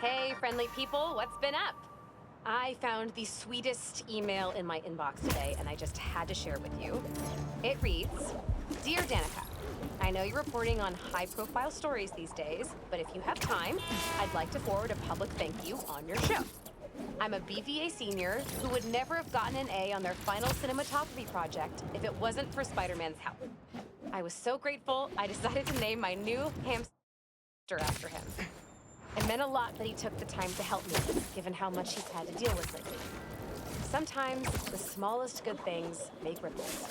Hey, friendly people, what's been up? I found the sweetest email in my inbox today, and I just had to share it with you. It reads, Dear Danica, I know you're reporting on high-profile stories these days, but if you have time, I'd like to forward a public thank you on your show. I'm a BVA senior who would never have gotten an A on their final cinematography project if it wasn't for Spider-Man's help. I was so grateful, I decided to name my new hamster after him. It meant a lot that he took the time to help me, given how much he's had to deal with lately. Sometimes the smallest good things make ripples.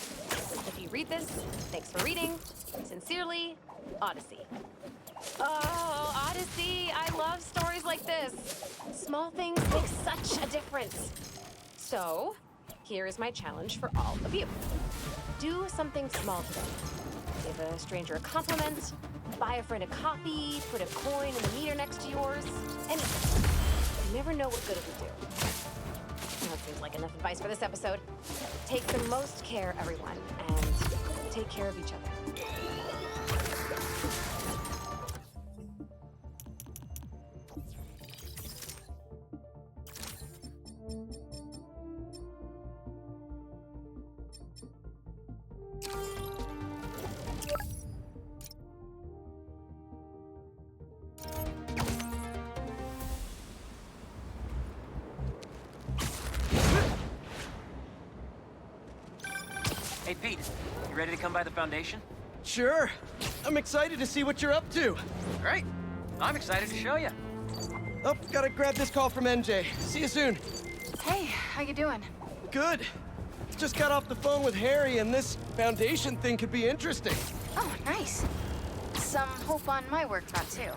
If you read this, thanks for reading. Sincerely, Odyssey. Oh, Odyssey! I love stories like this. Small things make such a difference. So, here is my challenge for all of you. Do something small today. Give a stranger a compliment, buy a friend a coffee, put a coin in the meter next to yours, anything. You never know what good it will do. That seems like enough advice for this episode. Take the most care, everyone, and take care of each other. Hey, Pete, you ready to come by the Foundation? Sure. I'm excited to see what you're up to. Great. I'm excited to show you. Oh, gotta grab this call from NJ. See you soon. Hey, how you doing? Good. Just got off the phone with Harry, and this Foundation thing could be interesting. Oh, nice. Some hope on my work front, too.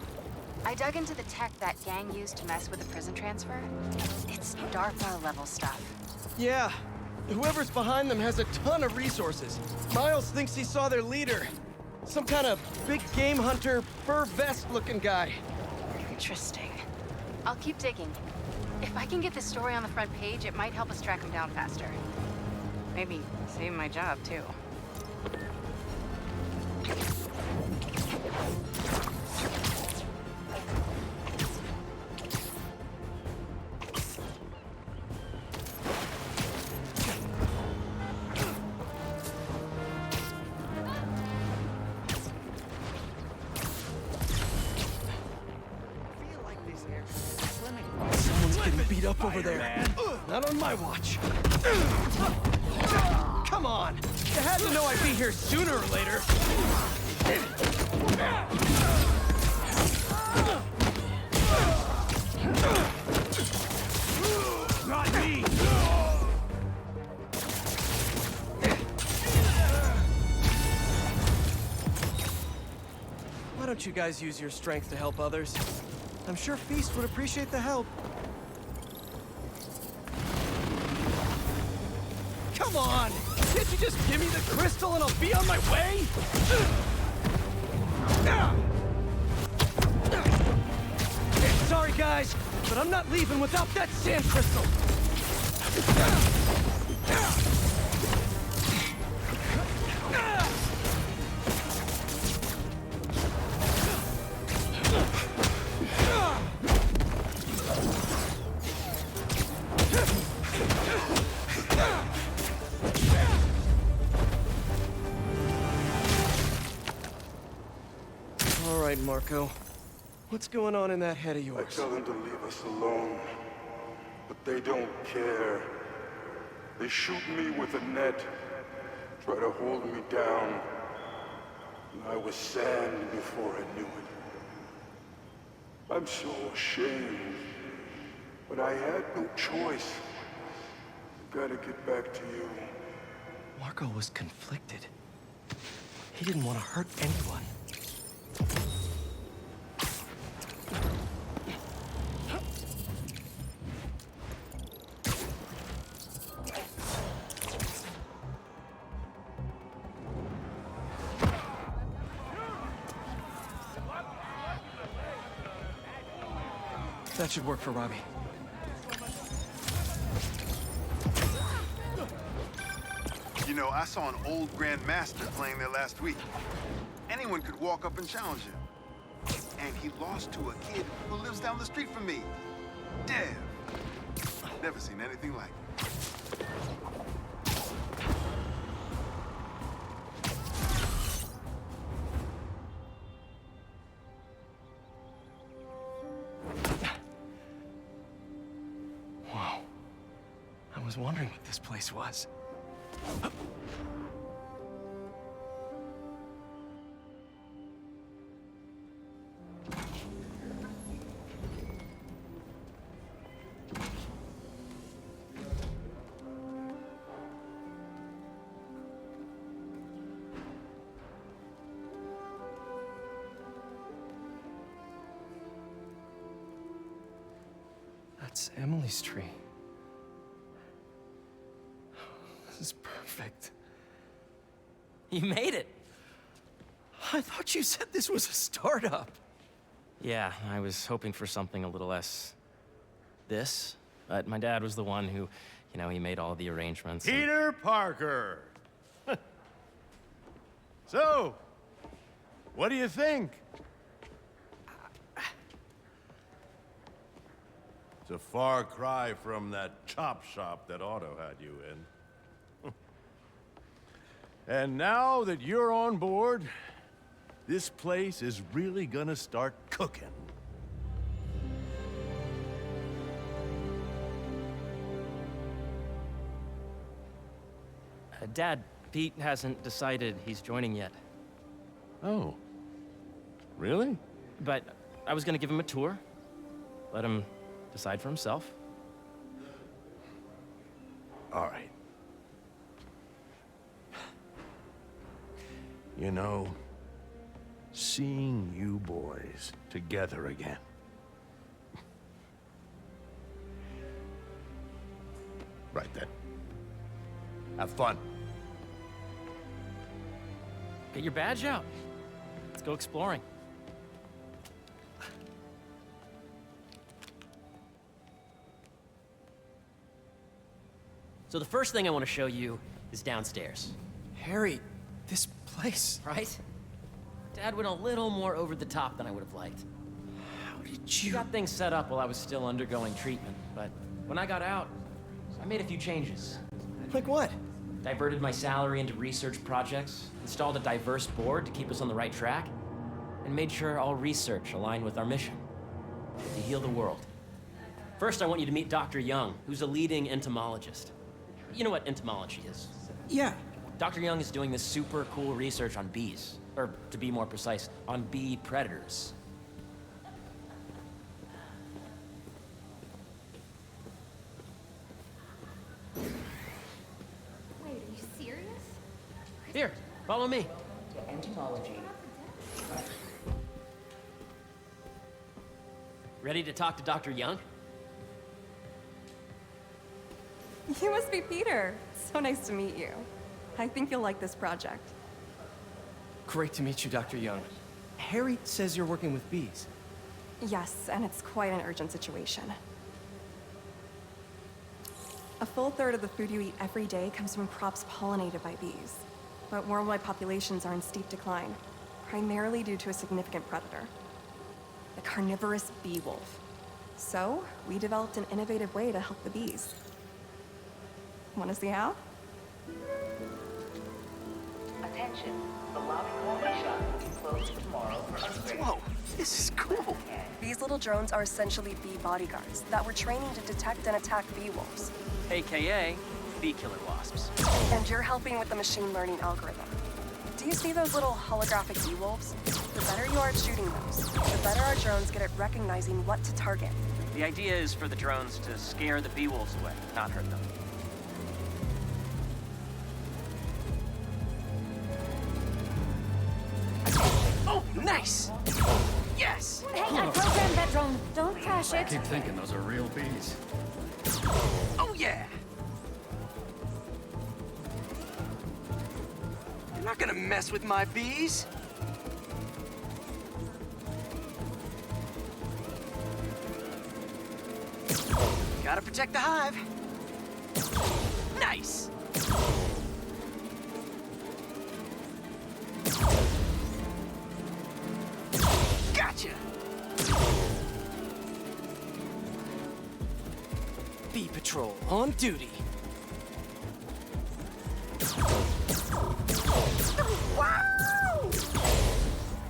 I dug into the tech that gang used to mess with the prison transfer. It's DARPA-level stuff. Yeah. Whoever's behind them has a ton of resources. Miles thinks he saw their leader. Some kind of big game hunter, fur vest-looking guy. Interesting. I'll keep digging. If I can get this story on the front page, it might help us track him down faster. Maybe save my job, too. Someone's getting beat up over there. Not on my watch. Come on! You had to know I'd be here sooner or later. Not me! Why don't you guys use your strength to help others? I'm sure Feast would appreciate the help. Come on! Can't you just give me the crystal and I'll be on my way? Sorry, guys, but I'm not leaving without that sand crystal. All right, Marco. What's going on in that head of I yours? tell them to leave us alone, but they don't care. They shoot me with a net, try to hold me down, and I was sand before I knew it. I'm so ashamed, but I had no choice. Gotta get back to you. Marco was conflicted. He didn't want to hurt anyone. That should work for Robbie. You know, I saw an old Grand Master playing there last week. Anyone could walk up and challenge him. and he lost to a kid who lives down the street from me. Dev. Never seen anything like it. Whoa. I was wondering what this place was. That's Emily's tree. This is perfect. You made it. I thought you said this was a startup. Yeah, I was hoping for something a little less this, but my dad was the one who, he made all the arrangements. Peter Parker! So, what do you think? It's a far cry from that chop shop that Otto had you in. And now that you're on board, this place is really gonna start cooking. Dad, Pete hasn't decided he's joining yet. Oh. Really? But I was gonna give him a tour, let him decide for himself. All right. You know, seeing you boys together again. Right then. Have fun. Get your badge out. Let's go exploring. So the first thing I want to show you is downstairs. Harry, this place. Right? Dad went a little more over the top than I would have liked. How did He you... got things set up while I was still undergoing treatment, but when I got out, I made a few changes. Like what? Diverted my salary into research projects, installed a diverse board to keep us on the right track, and made sure all research aligned with our mission, to heal the world. First, I want you to meet Dr. Young, who's a leading entomologist. You know what entomology is? Yeah. Dr. Young is doing this super cool research on bees, or to be more precise, on bee predators. Wait, are you serious? Here, follow me. Entomology. Ready to talk to Dr. Young? You must be Peter. So nice to meet you. I think you'll like this project. Great to meet you, Dr. Young. Harry says you're working with bees. Yes, and it's quite an urgent situation. A full third of the food you eat every day comes from crops pollinated by bees. But worldwide populations are in steep decline, primarily due to a significant predator, the carnivorous bee wolf. So, we developed an innovative way to help the bees. Want to see how? Attention. The lobby hallway shop will be closed tomorrow for upgrade. Whoa, this is cool. These little drones are essentially bee bodyguards that were training to detect and attack bee wolves. AKA bee killer wasps. And you're helping with the machine learning algorithm. Do you see those little holographic bee wolves? The better you are at shooting those, the better our drones get at recognizing what to target. The idea is for the drones to scare the bee wolves away, not hurt them. Oh, nice! Yes! Hey, I programmed that drone. Don't crash it. Keep thinking those are real bees. Oh, yeah! You're not gonna mess with my bees. Gotta protect the hive. Nice! Gotcha! Bee Patrol on duty.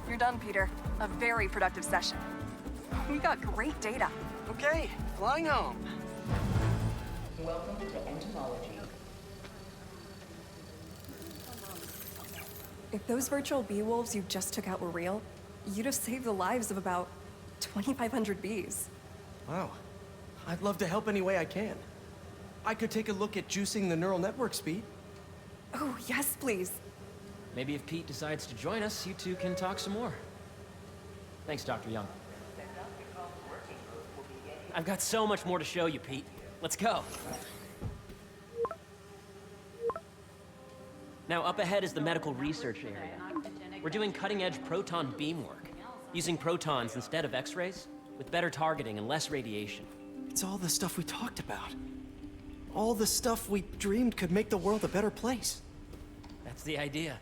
You're done, Peter. A very productive session. We got great data. Okay, flying home. Welcome to entomology. If those virtual bee wolves you just took out were real, you'd have saved the lives of about 2,500 bees. Wow. I'd love to help any way I can. I could take a look at juicing the neural network speed. Oh, yes, please. Maybe if Pete decides to join us, you two can talk some more. Thanks, Dr. Young. I've got so much more to show you, Pete. Let's go. Now, up ahead is the medical research area. We're doing cutting-edge proton beam work, using protons instead of X-rays, with better targeting and less radiation. It's all the stuff we talked about. All the stuff we dreamed could make the world a better place. That's the idea.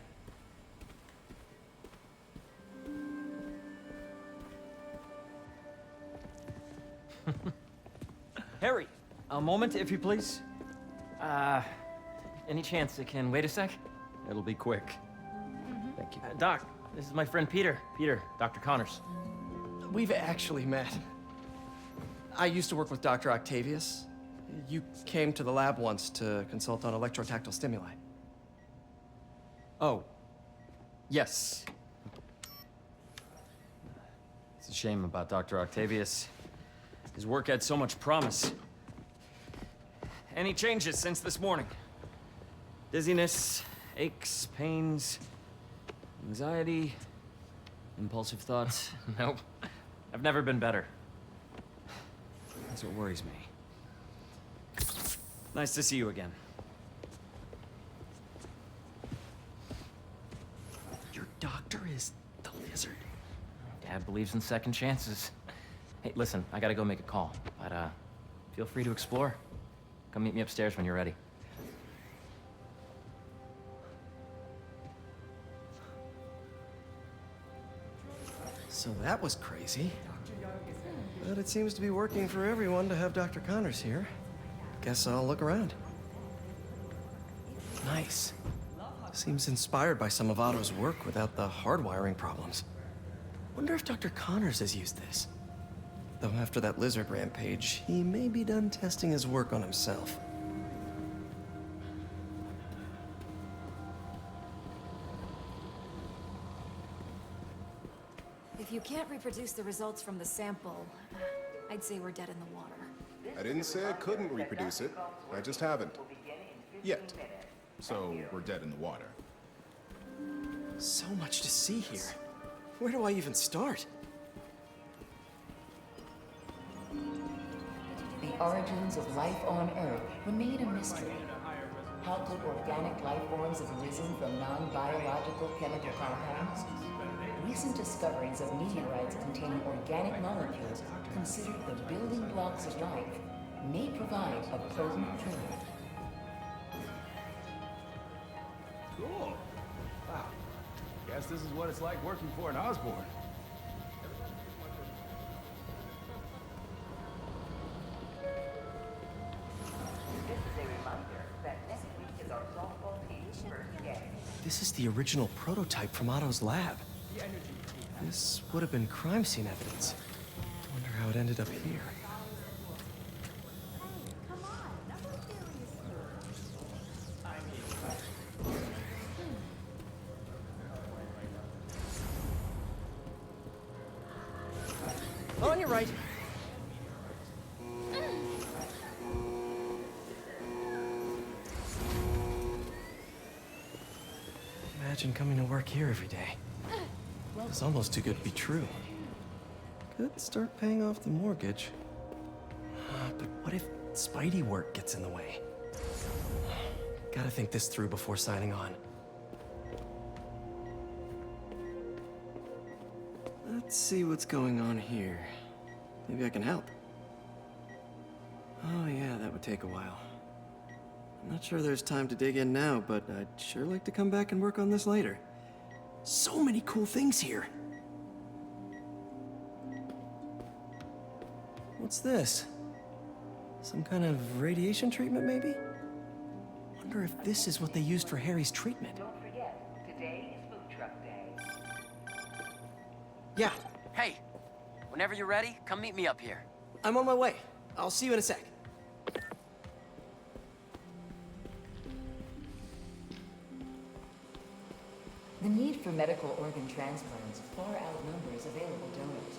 Harry, A moment, if you please. any chance it can wait a sec? It'll be quick. Thank you. Doc, this is my friend Peter. Peter, Dr. Connors. We've actually met. I used to work with Dr. Octavius. You came to the lab once to consult on electrotactile stimuli. Oh. Yes. It's a shame about Dr. Octavius. His work had so much promise. Any changes since this morning? Dizziness, aches, pains, anxiety, impulsive thoughts. Nope. I've never been better. That's what worries me. Nice to see you again. Your doctor is the lizard. Dad believes in second chances. Hey, listen, I gotta go make a call, but feel free to explore. Come meet me upstairs when you're ready. So that was crazy. But it seems to be working for everyone to have Dr. Connors here. Guess I'll look around. Nice. Seems inspired by some of Otto's work without the hardwiring problems. Wonder if Dr. Connors has used this. Though after that lizard rampage, he may be done testing his work on himself. If you can't reproduce the results from the sample, I'd say we're dead in the water. I didn't say I couldn't reproduce it. I just haven't. Yet. So we're dead in the water. So much to see here. Where do I even start? The origins of life on Earth remain a mystery. How could organic life forms have arisen from non-biological chemical compounds? Recent discoveries of meteorites containing organic molecules considered the building blocks of life may provide a potent cure. Cool. Wow. Guess this is what it's like working for an Osborn. This is a reminder that next week is our softball team's first game. This is the original prototype from Otto's lab. This would have been crime scene evidence. Wonder how it ended up here. On your right. Imagine coming to work here every day. It's almost too good to be true. Could start paying off the mortgage. But what if Spidey work gets in the way? Gotta think this through before signing on. Let's see what's going on here. Maybe I can help. Oh yeah, that would take a while. I'm not sure there's time to dig in now, but I'd sure like to come back and work on this later. So many cool things here. What's this? Some kind of radiation treatment, maybe? Wonder if this is what they used for Harry's treatment. Don't forget, today is food truck day. Yeah, Hey, whenever you're ready, come meet me up here. I'm on my way. I'll see you in a sec. The need for medical organ transplants far outnumbers available donors.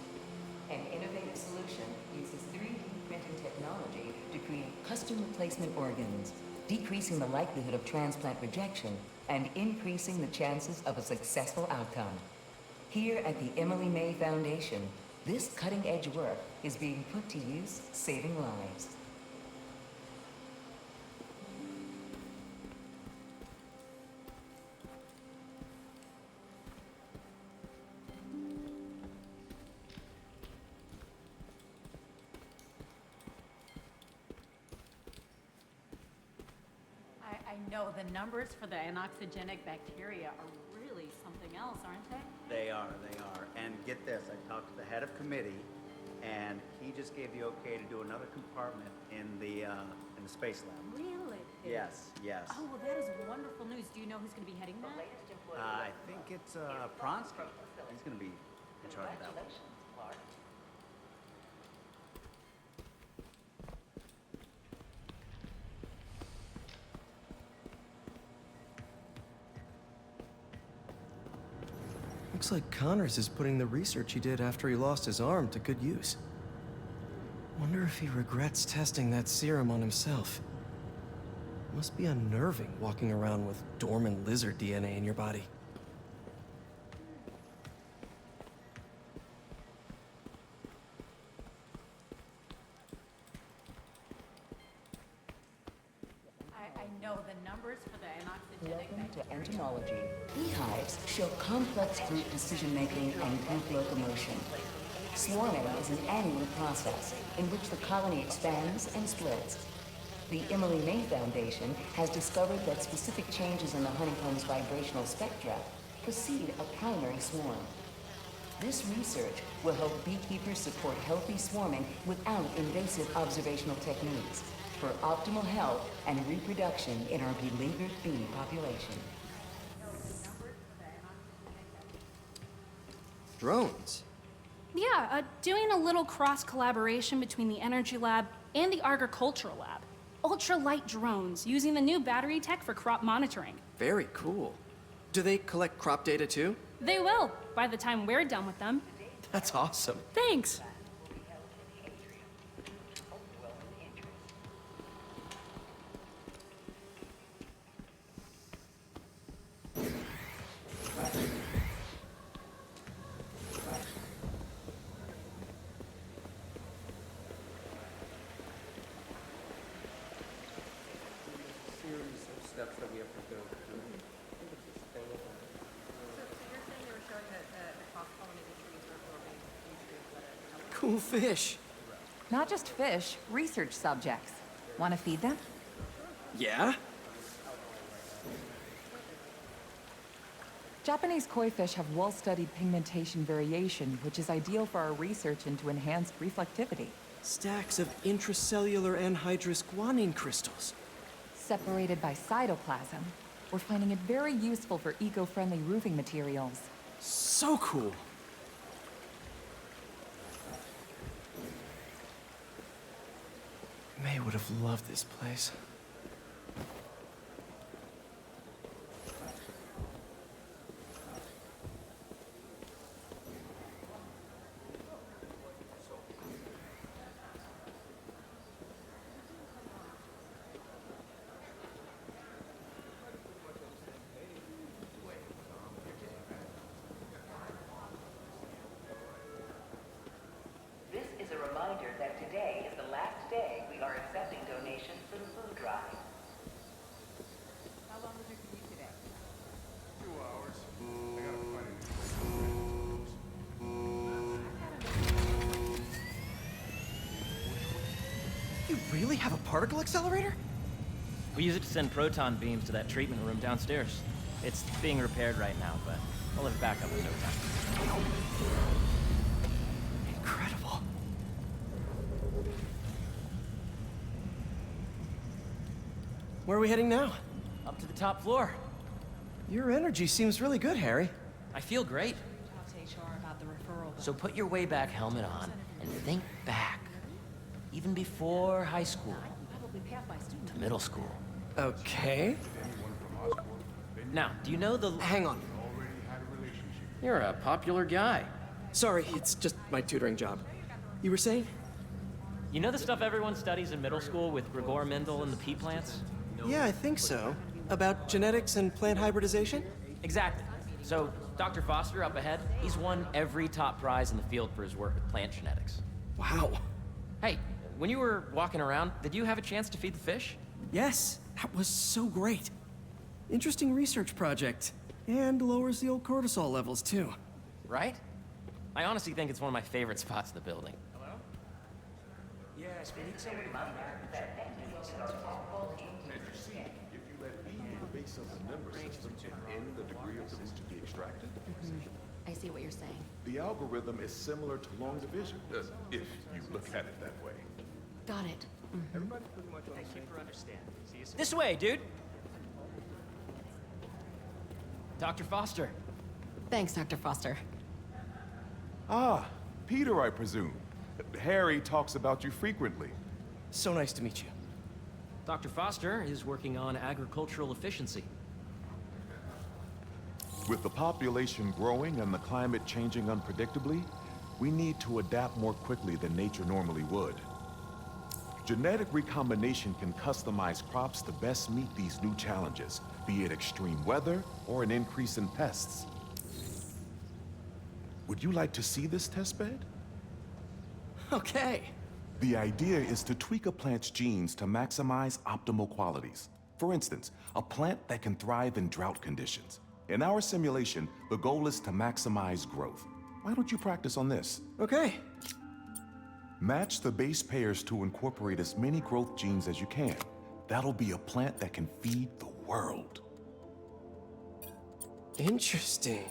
An innovative solution uses 3D printing technology to create custom replacement organs, decreasing the likelihood of transplant rejection and increasing the chances of a successful outcome. Here at the Emily May Foundation, this cutting-edge work is being put to use, saving lives. I know the numbers for the anoxygenic bacteria are really something else, aren't they? They are. And get this, I talked to the head of committee, and he just gave the okay to do another compartment in the space lab. Really? Yes. Oh, well, that is wonderful news. Do you know who's going to be heading that? I think it's Pronsky. He's going to be in charge of that one. Looks like Connors is putting the research he did after he lost his arm to good use. Wonder if he regrets testing that serum on himself. Must be unnerving walking around with dormant lizard DNA in your body. I know the numbers for the anoxygenic Welcome to bacteria. entomology. Beehives show complex group decision-making and group locomotion. Swarming is an annual process in which the colony expands and splits. The Emily May Foundation has discovered that specific changes in the honeycomb's vibrational spectra precede a primary swarm. This research will help beekeepers support healthy swarming without invasive observational techniques for optimal health and reproduction in our beleaguered bee population. Drones? Yeah, doing a little cross-collaboration between the Energy Lab and the Agricultural Lab. Ultralight drones using the new battery tech for crop monitoring. Very cool. Do they collect crop data too? They will, by the time we're done with them. That's awesome. Thanks. Steps that we have to go through. Cool fish. Not just fish, research subjects. Want to feed them? Yeah? Japanese koi fish have well-studied pigmentation variation, which is ideal for our research into enhanced reflectivity. Stacks of intracellular anhydrous guanine crystals. Separated by cytoplasm, we're finding it very useful for eco-friendly roofing materials. So cool. May would have loved this place. This is a reminder that today is the last day we are accepting donations for the food drive. How long was your commute today? 2 hours. I gotta find You really have a particle accelerator? We use it to send proton beams to that treatment room downstairs. It's being repaired right now, but I'll have it back up in no time. Incredible. Where are we heading now? Up to the top floor. Your energy seems really good, Harry. I feel great. Talk to HR about the referral. So put your way back helmet on and think back. Even before high school. To middle school. Okay. Now, do you know the... Hang on. You're a popular guy. Sorry, it's just my tutoring job. You were saying? You know the stuff everyone studies in middle school with Gregor Mendel and the pea plants? Yeah, I think so. About genetics and plant hybridization? Exactly. So, Dr. Foster up ahead, he's won every top prize in the field for his work with plant genetics. Wow. Hey, when you were walking around, did you have a chance to feed the fish? Yes, that was so great. Interesting research project. And lowers the old cortisol levels, too. Right? I honestly think it's one of my favorite spots in the building. Hello? Yes, we need someone about that. If you let E be the base of the number system and N the degree of the root to be extracted, I see what you're saying. the algorithm is similar to long division, if you look at it that way. Got it. Everybody pretty much Thank you for understanding. See you soon. This way, dude! Dr. Foster. Thanks, Dr. Foster. Ah, Peter, I presume. Harry talks about you frequently. So nice to meet you. Dr. Foster is working on agricultural efficiency. With the population growing and the climate changing unpredictably, we need to adapt more quickly than nature normally would. Genetic recombination can customize crops to best meet these new challenges, be it extreme weather or an increase in pests. Would you like to see this testbed? Okay. The idea is to tweak a plant's genes to maximize optimal qualities. For instance, a plant that can thrive in drought conditions. In our simulation, the goal is to maximize growth. Why don't you practice on this? Okay. Match the base pairs to incorporate as many growth genes as you can. That'll be a plant that can feed the world. Interesting.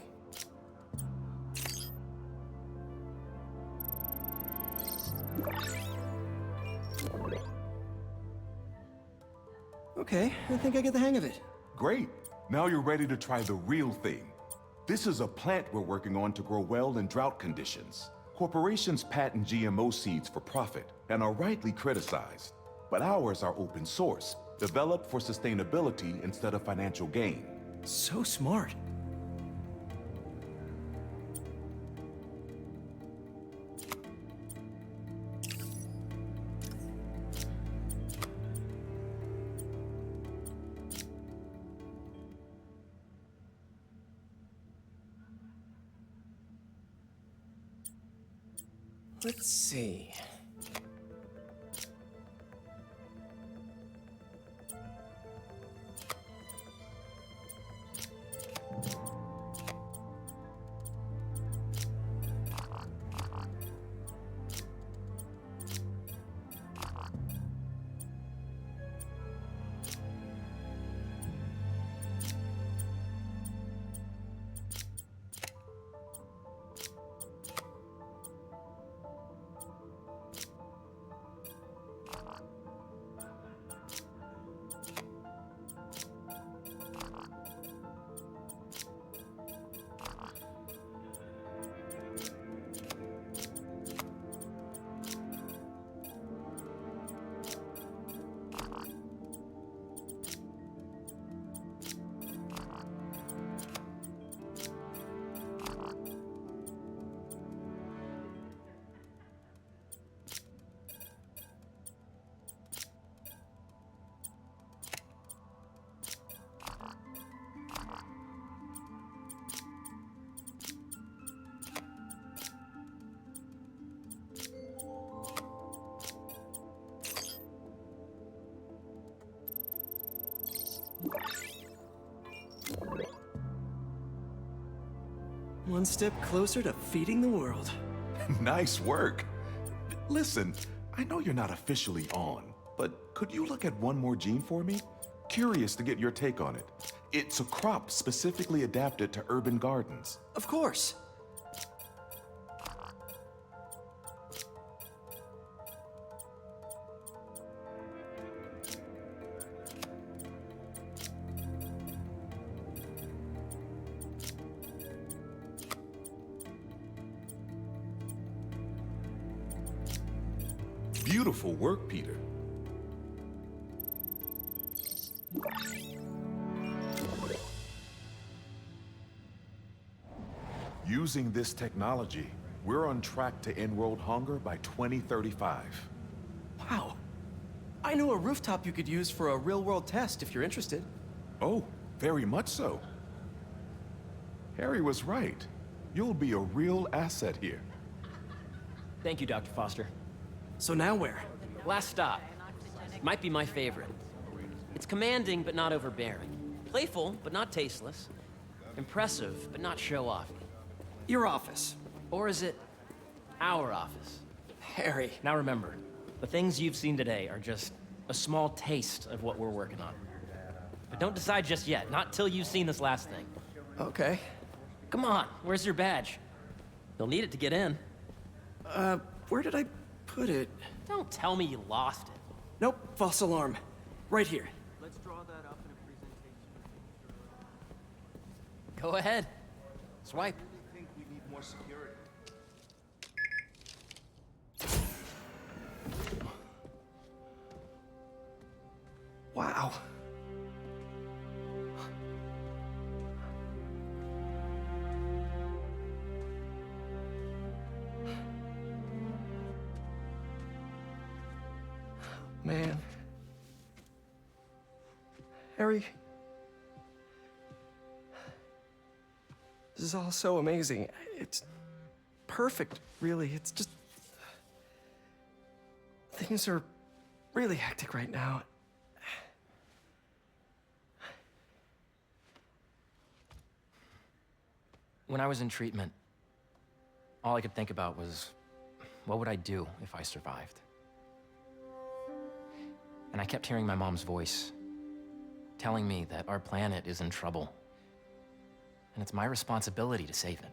Okay, I think I get the hang of it. Great. Now you're ready to try the real thing. This is a plant we're working on to grow well in drought conditions. Corporations patent GMO seeds for profit and are rightly criticized. But ours are open source, developed for sustainability instead of financial gain. So smart. Let's see. One step closer to feeding the world. Nice work. Listen, I know you're not officially on, but could you look at one more gene for me? Curious to get your take on it. It's a crop specifically adapted to urban gardens. Of course. Beautiful work, Peter. Using this technology, we're on track to end world hunger by 2035. Wow. I know a rooftop you could use for a real-world test if you're interested. Oh, very much so. Harry was right. You'll be a real asset here. Thank you, Dr. Foster. So now where? Last stop. Might be my favorite. It's commanding, but not overbearing. Playful, but not tasteless. Impressive, but not show-offy. Your office. Or is it our office? Harry. Now remember, the things you've seen today are just a small taste of what we're working on. But don't decide just yet, not till you've seen this last thing. Okay. Come on, where's your badge? You'll need it to get in. Where did I put it? Don't tell me you lost it. Nope, false alarm. Right here. Let's draw that up in a presentation. Go ahead. Swipe. I think we need more security. Wow. Man. Harry. This is all so amazing. It's perfect, really. It's just... Things are really hectic right now. When I was in treatment, all I could think about was, what would I do if I survived? And I kept hearing my mom's voice, telling me that our planet is in trouble, and it's my responsibility to save it.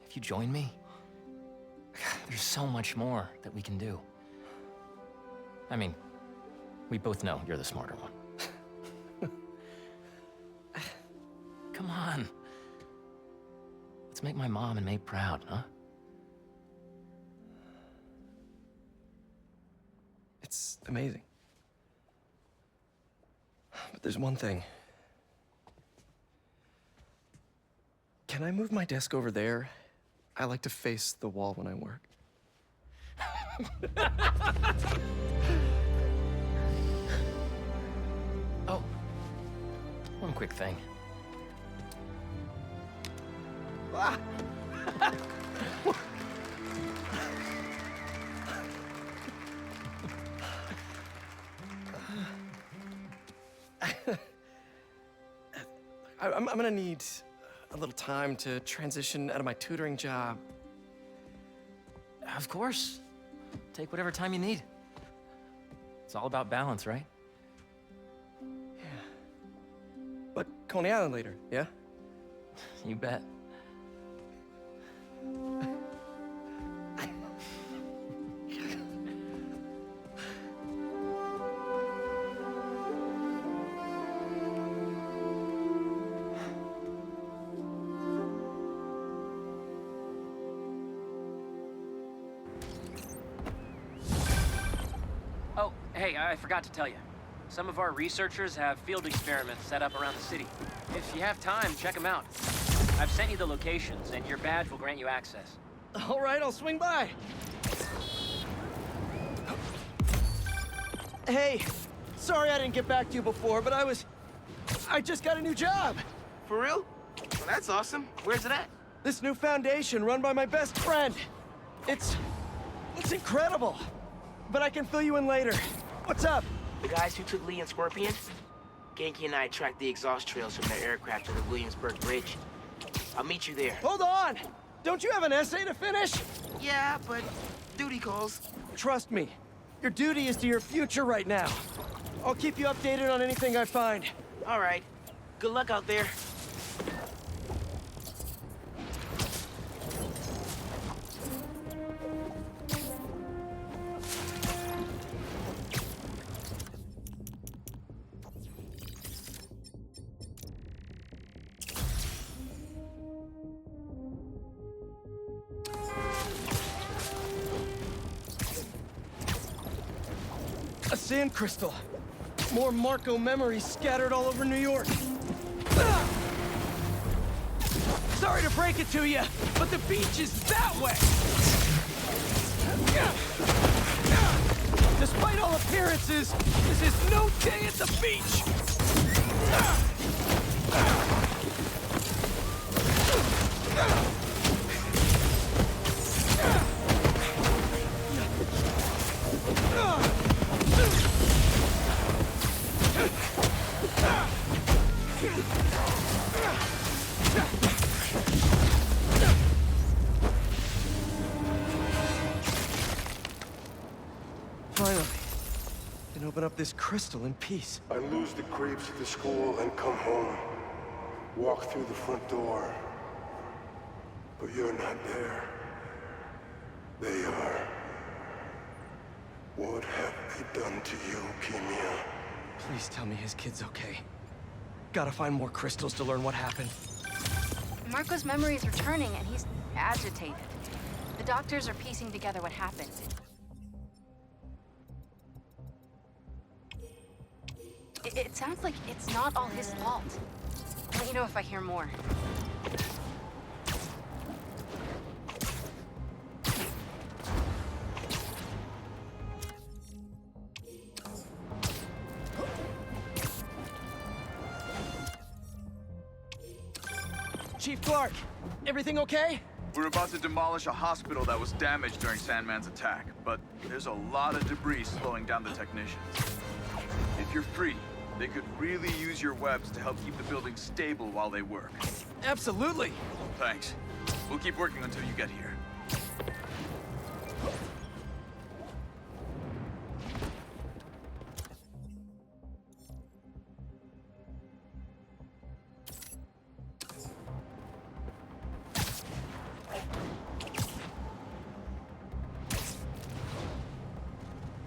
If you join me, there's so much more that we can do. I mean, we both know you're the smarter one. Come on. Let's make my mom and May proud, huh? It's amazing. But there's one thing. Can I move my desk over there? I like to face the wall when I work. Oh, one quick thing. Ah! I'm gonna need a little time to transition out of my tutoring job. Of course. Take whatever time you need. It's all about balance, right? Yeah. But Coney Island later, yeah? You bet. Oh, hey, I forgot to tell you. Some of our researchers have field experiments set up around the city. If you have time, check them out. I've sent you the locations, and your badge will grant you access. All right, I'll swing by. Hey, sorry I didn't get back to you before, but I just got a new job. For real? Well, that's awesome. Where's it at? This new foundation run by my best friend. It's incredible. But I can fill you in later. What's up? The guys who took Lee and Scorpion? Genki and I tracked the exhaust trails from their aircraft to the Williamsburg Bridge. I'll meet you there. Hold on! Don't you have an essay to finish? Yeah, but duty calls. Trust me, your duty is to your future right now. I'll keep you updated on anything I find. All right. Good luck out there. sand crystal. More Marco memories scattered all over New York. Sorry to break it to you, but the beach is that way! Despite all appearances, this is no day at the beach! Finally, can open up this crystal in peace. I lose the creeps at the school and come home. Walk through the front door. But you're not there. They are. What have they done to you, Kimia? Please tell me his kid's okay. Gotta find more crystals to learn what happened. Marco's memory is returning, and he's agitated. The doctors are piecing together what happened. It sounds like it's not all his fault. I'll let you know if I hear more. Chief Clark, everything okay? We're about to demolish a hospital that was damaged during Sandman's attack, but there's a lot of debris slowing down the technicians. If you're free, they could really use your webs to help keep the building stable while they work. Absolutely! Thanks. We'll keep working until you get here.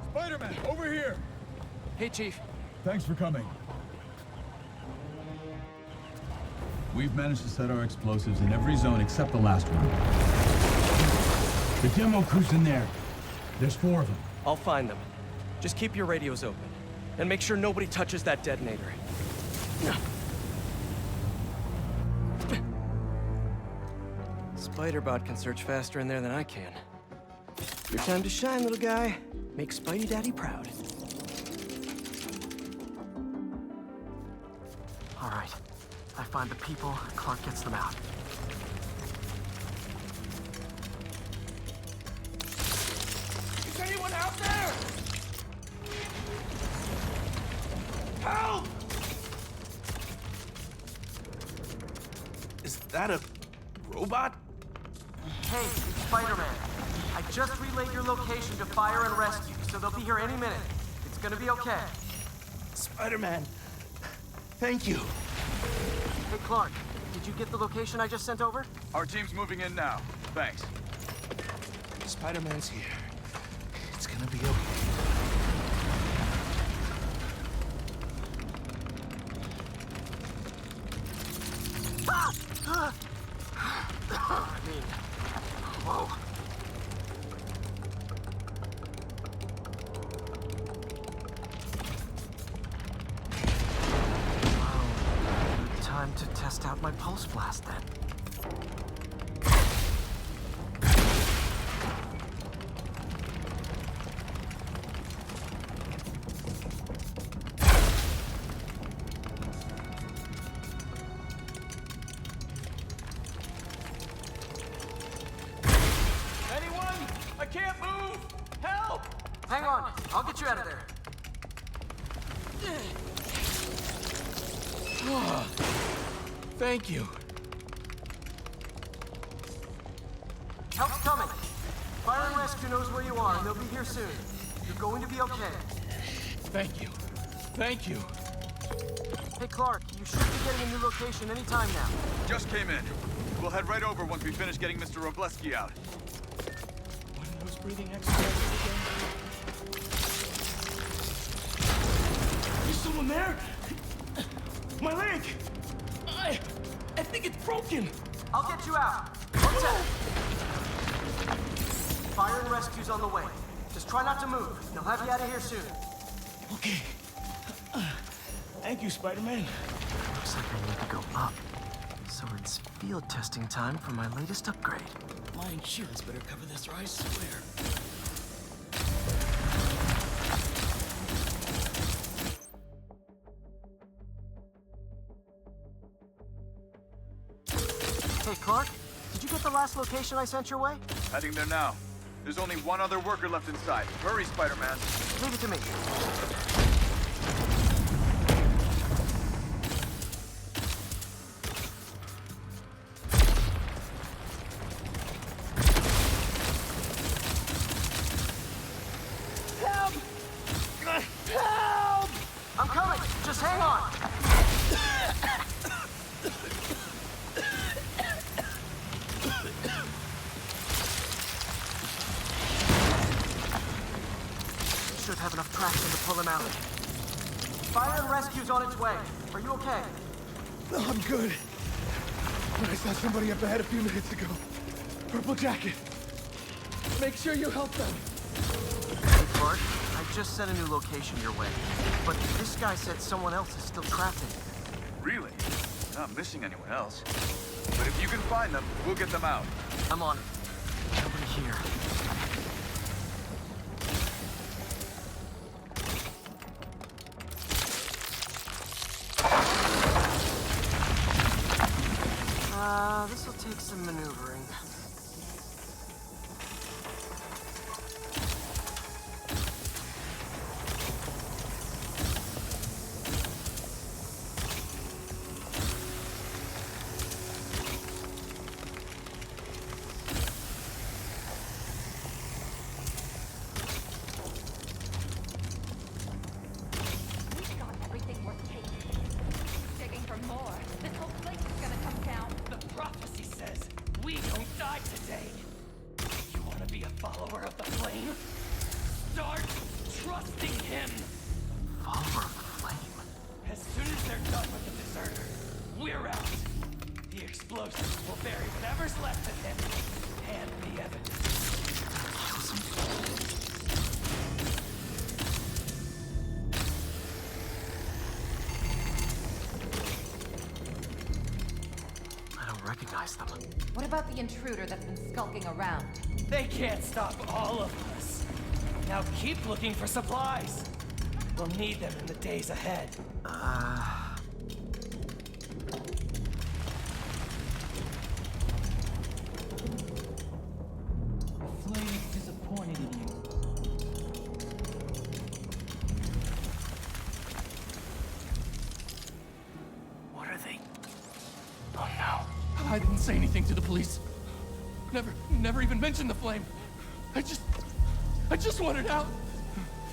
Spider-Man, over here! Hey, Chief. Thanks for coming. We've managed to set our explosives in every zone except the last one. The demo crew's in there. There's 4 of them. I'll find them. Just keep your radios open. And make sure nobody touches that detonator. Spider-Bot can search faster in there than I can. Your time to shine, little guy. Make Spidey Daddy proud. All right. I find the people, Clark gets them out. Is anyone out there? Help! Is that a robot? Hey, it's Spider-Man. I just relayed your location to Fire and Rescue, so they'll be here any minute. It's gonna be okay. Spider-Man, thank you. Hey, Clark, did you get the location I just sent over? Our team's moving in now. Thanks. Spider-Man's here. It's gonna be okay. I mean, whoa. Time to test out my pulse blast, then. Anyone? I can't move! Help! Hang on, I'll get you out of there. Thank you. Help's coming. Fire and Rescue knows where you are, and they'll be here soon. You're going to be okay. Thank you. Thank you. Hey, Clark, you should be getting a new location any time now. Just came in. We'll head right over once we finish getting Mr. Robleski out. What are those breathing exercises again? Is someone there? My leg! I think it's broken! I'll get you out. One sec. Fire and Rescue's on the way. Just try not to move. They'll have you out of here soon. Okay. Thank you, Spider-Man. Looks like I need to go up. So it's field testing time for my latest upgrade. My insurance better cover this, or I swear. Hey, Clark, did you get the last location I sent your way? Heading there now. There's only one other worker left inside. Hurry, Spider-Man. Leave it to me. Help! Help! I'm coming. Just hang on. Should have enough traction to pull him out. Fire and rescue's on its way. Are you okay? No, I'm good. But I saw somebody up ahead a few minutes ago. Purple jacket. Make sure you help them. Hey, Clark, I just sent a new location your way. But this guy said someone else is still trapped in here. Really? You're not missing anyone else. But if you can find them, we'll get them out. I'm on it. Nobody here. This'll take some maneuvering. We've got everything worth taking. Digging for more. This whole place is gonna come down. The prophecy says we don't die today. You want to be a follower of the flame? Start trusting him. Follower of the flame? As soon as they're done with the deserter, we're out. The explosives will bury whatever's left of him and the evidence. I don't recognize them. What about the intruder that's been skulking around? They can't stop all of us. Now keep looking for supplies. We'll need them in the days ahead. The flame is disappointed in you. What are they? Oh no. I didn't say anything to the police. Never even mentioned the flame. I just wanted out.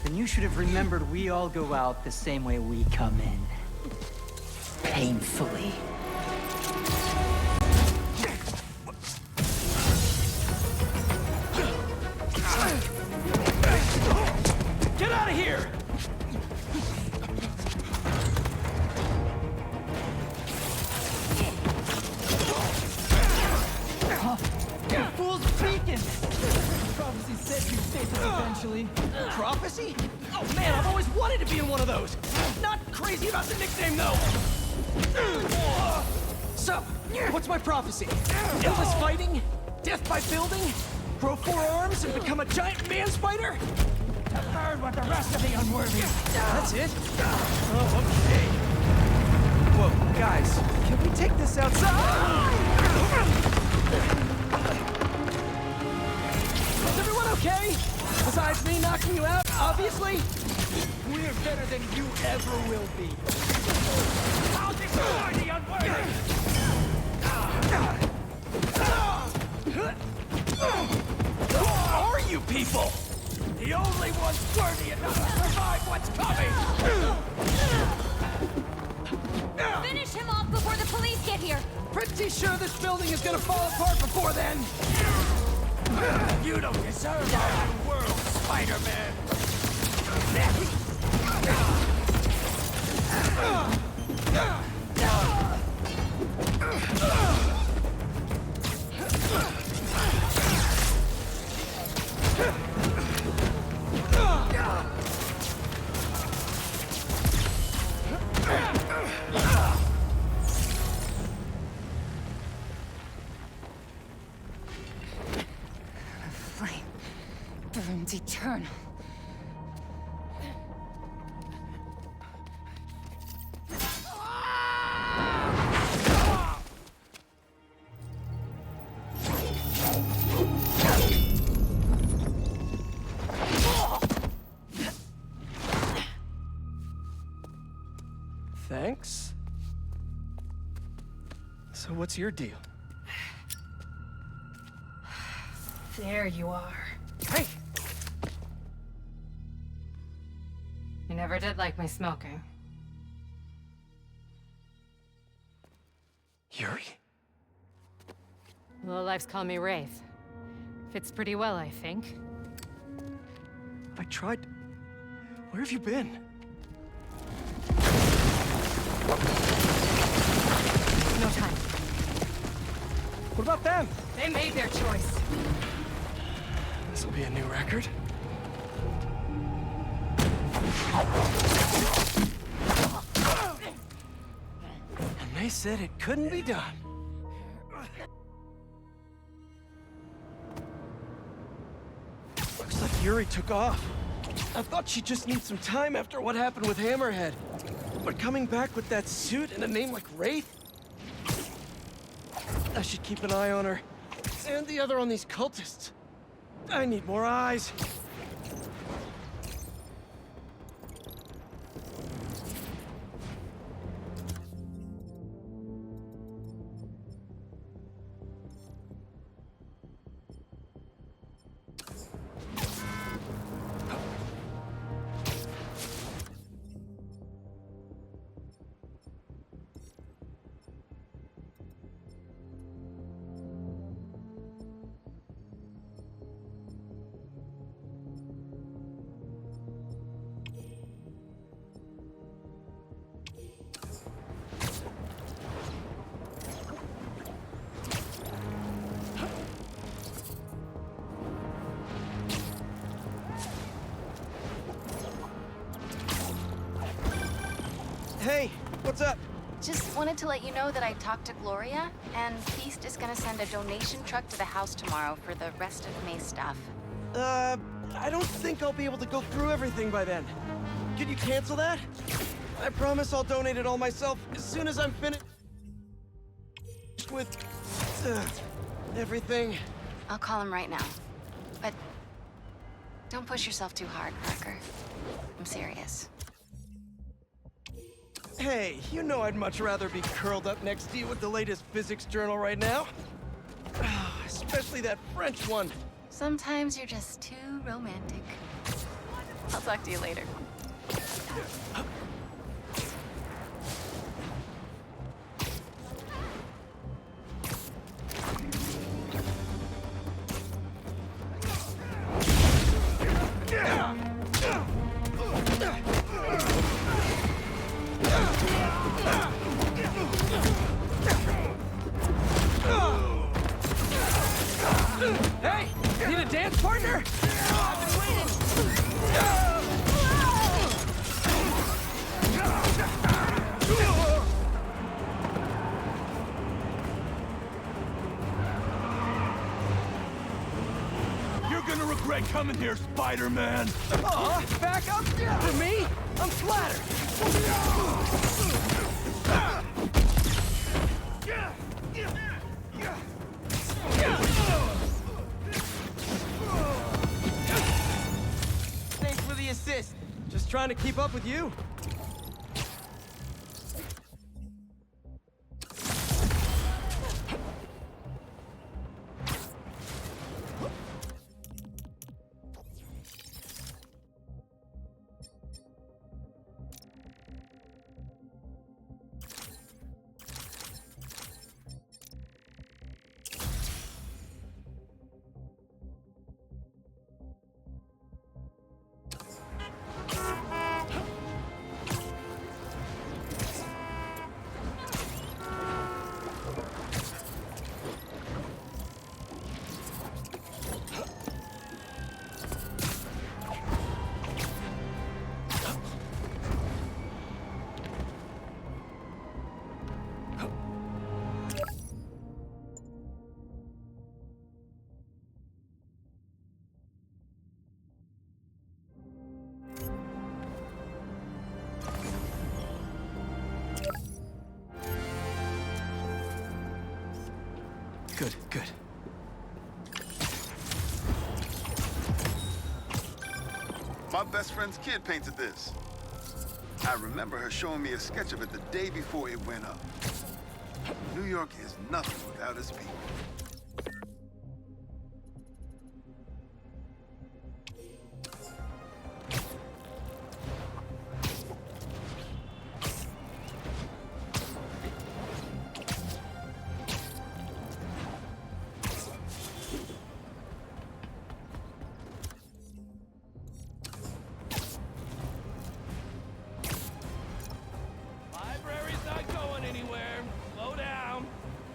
Then you should have remembered we all go out the same way we come in. Painfully. Get out of here! You fool's beacon! Prophecy said you'd face us eventually. Prophecy? Oh man, I've always wanted to be in one of those! Not crazy about the nickname though! So, what's my prophecy? Endless fighting? Death by building? Grow 4 arms and become a giant man spider? A third with the rest of the unworthy. That's it? Oh, okay. Whoa, guys, can we take this outside? Is everyone okay? Besides me knocking you out, obviously? We're better than you ever will be. I'll destroy the unworthy! Who are you people? The only ones worthy enough to survive what's coming! Finish him off before the police get here! Pretty sure this building is gonna fall apart before then! You don't deserve our world, Spider-Man! It's eternal. Thanks. So what's your deal? There you are. Hey! You never did like my smoking. Yuri? Lowlifes call me Wraith. Fits pretty well, I think. I tried... Where have you been? No time. What about them? They made their choice. This'll be a new record. And they said it couldn't be done. Looks like Yuri took off. I thought she'd just need some time after what happened with Hammerhead. But coming back with that suit and a name like Wraith? I should keep an eye on her. And the other on these cultists. I need more eyes. Hey, what's up? Just wanted to let you know that I talked to Gloria, and Feast is gonna send a donation truck to the house tomorrow for the rest of May's stuff. I don't think I'll be able to go through everything by then. Could you cancel that? I promise I'll donate it all myself as soon as I'm finished with everything. I'll call him right now. But don't push yourself too hard, Parker. I'm serious. Hey, you know I'd much rather be curled up next to you with the latest physics journal right now. Especially that French one. Sometimes you're just too romantic. I'll talk to you later. Hey! Need a dance partner? I've been waiting! You're gonna regret coming here, Spider-Man! Aw, back up? For me? I'm flattered! Thanks for the assist. Just trying to keep up with you. Good, good. My best friend's kid painted this. I remember her showing me a sketch of it the day before it went up. New York is nothing without its people. Library's not going anywhere. Slow down.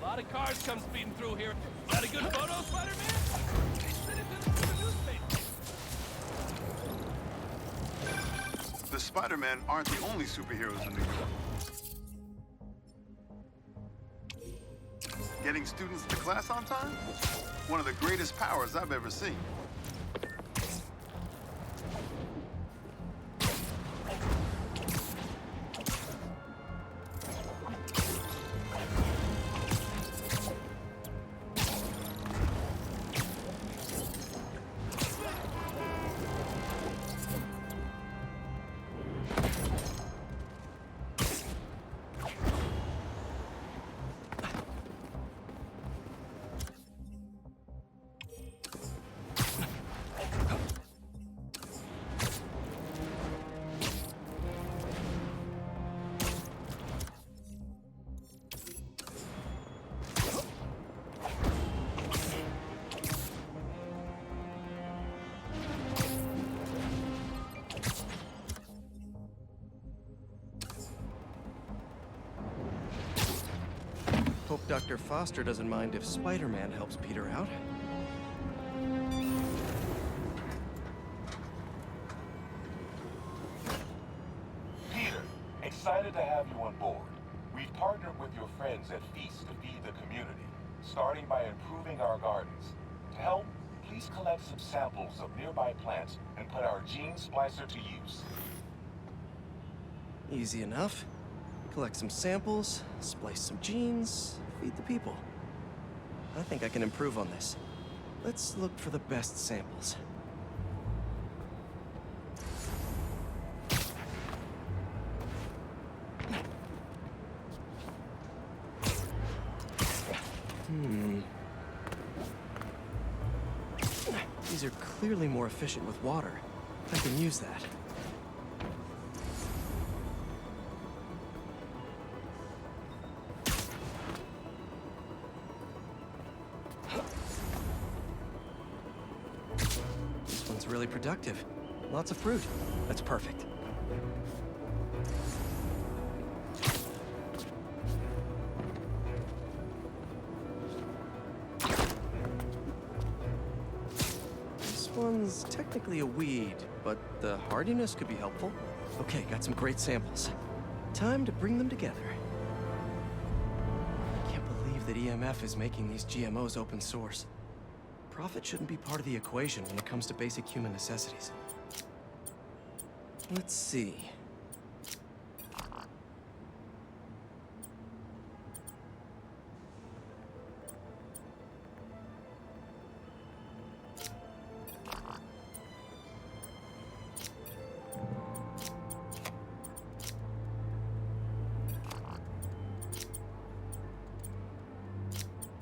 A lot of cars come speeding through here. Got a good photo, Spider-Man? Send it to the newspaper. The Spider-Men aren't the only superheroes in New York. Getting students to class on time? One of the greatest powers I've ever seen. Hope Dr. Foster doesn't mind if Spider-Man helps Peter out. Peter, excited to have you on board. We've partnered with your friends at Feast to feed the community, starting by improving our gardens. To help, please collect some samples of nearby plants and put our gene splicer to use. Easy enough. Collect some samples, splice some genes, feed the people. I think I can improve on this. Let's look for the best samples. These are clearly more efficient with water. I can use that. This one's really productive. Lots of fruit. That's perfect. This one's technically a weed, but the hardiness could be helpful. Okay, got some great samples. Time to bring them together. I can't believe that EMF is making these GMOs open source. Profit shouldn't be part of the equation when it comes to basic human necessities. Let's see.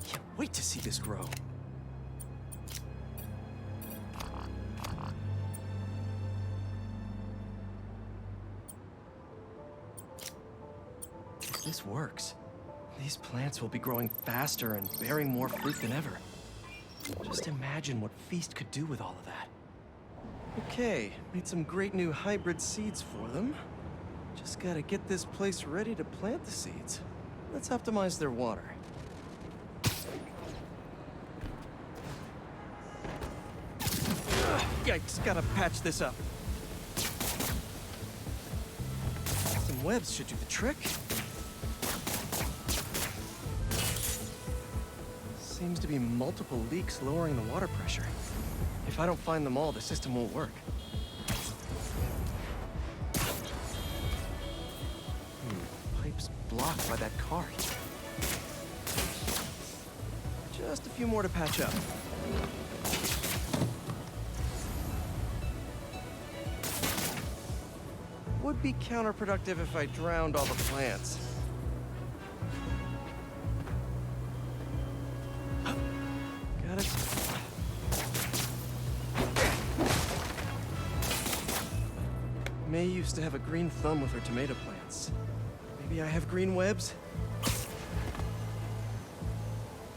Can't wait to see this grow. If this works, these plants will be growing faster and bearing more fruit than ever. Just imagine what Feast could do with all of that. Okay, made some great new hybrid seeds for them. Just gotta get this place ready to plant the seeds. Let's optimize their water. Yikes, gotta patch this up. Some webs should do the trick. Seems to be multiple leaks lowering the water pressure. If I don't find them all, the system won't work. Pipe's blocked by that cart. Just a few more to patch up. Would be counterproductive if I drowned all the plants. Got it. May used to have a green thumb with her tomato plants. Maybe I have green webs?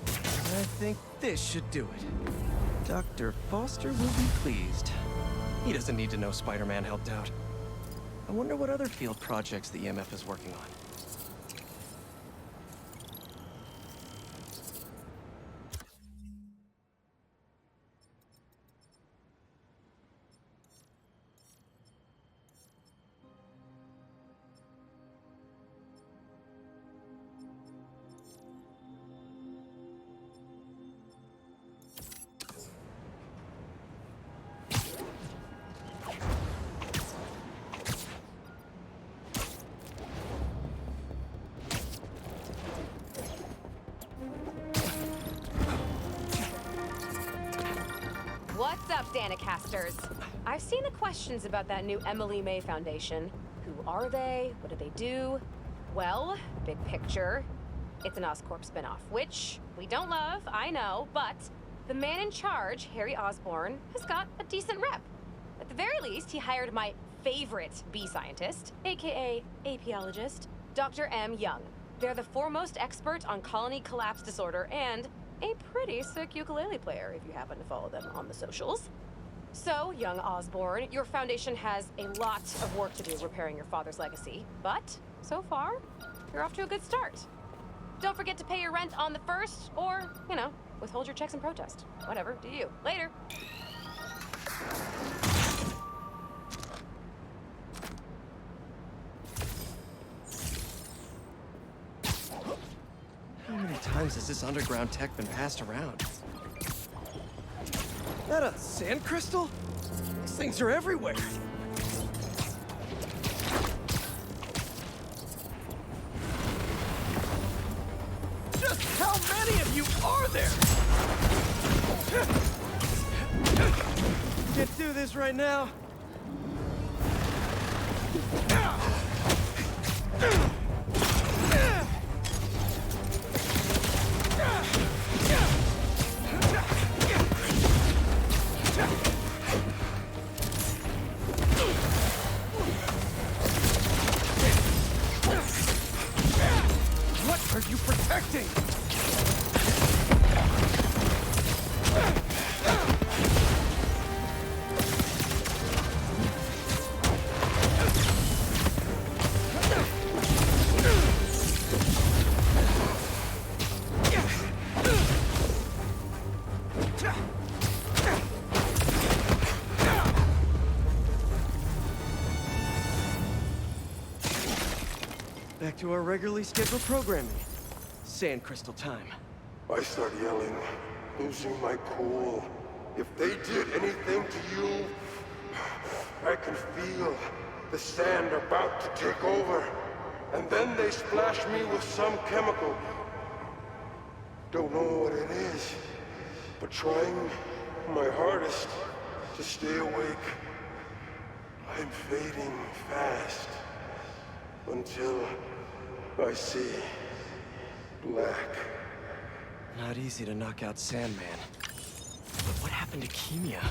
I think this should do it. Dr. Foster will be pleased. He doesn't need to know Spider-Man helped out. I wonder what other field projects the EMF is working on. What's up, Danicasters? I've seen the questions about that new Emily May Foundation. Who are they? What do they do? Well, big picture, it's an Oscorp spinoff, which we don't love, I know, but the man in charge, Harry Osborn, has got a decent rep. At the very least, he hired my favorite bee scientist, aka apiologist, Dr. M. Young. They're the foremost expert on colony collapse disorder and a pretty sick ukulele player if you happen to follow them on the socials. So, young Osborn, your foundation has a lot of work to do repairing your father's legacy, but so far, you're off to a good start. Don't forget to pay your rent on the 1st, or, you know, withhold your checks in protest. Whatever, do you. Later. How many times has this underground tech been passed around? That a sand crystal? These things are everywhere. Just how many of you are there? Can't do this right now. What are you protecting? Back to our regularly scheduled programming. Sand crystal time. I start yelling, losing my cool. If they did anything to you, I can feel the sand about to take over. And then they splash me with some chemical. Don't know what it is, but trying my hardest to stay awake. I'm fading fast until I see black. Not easy to knock out Sandman. But what happened to Kimia?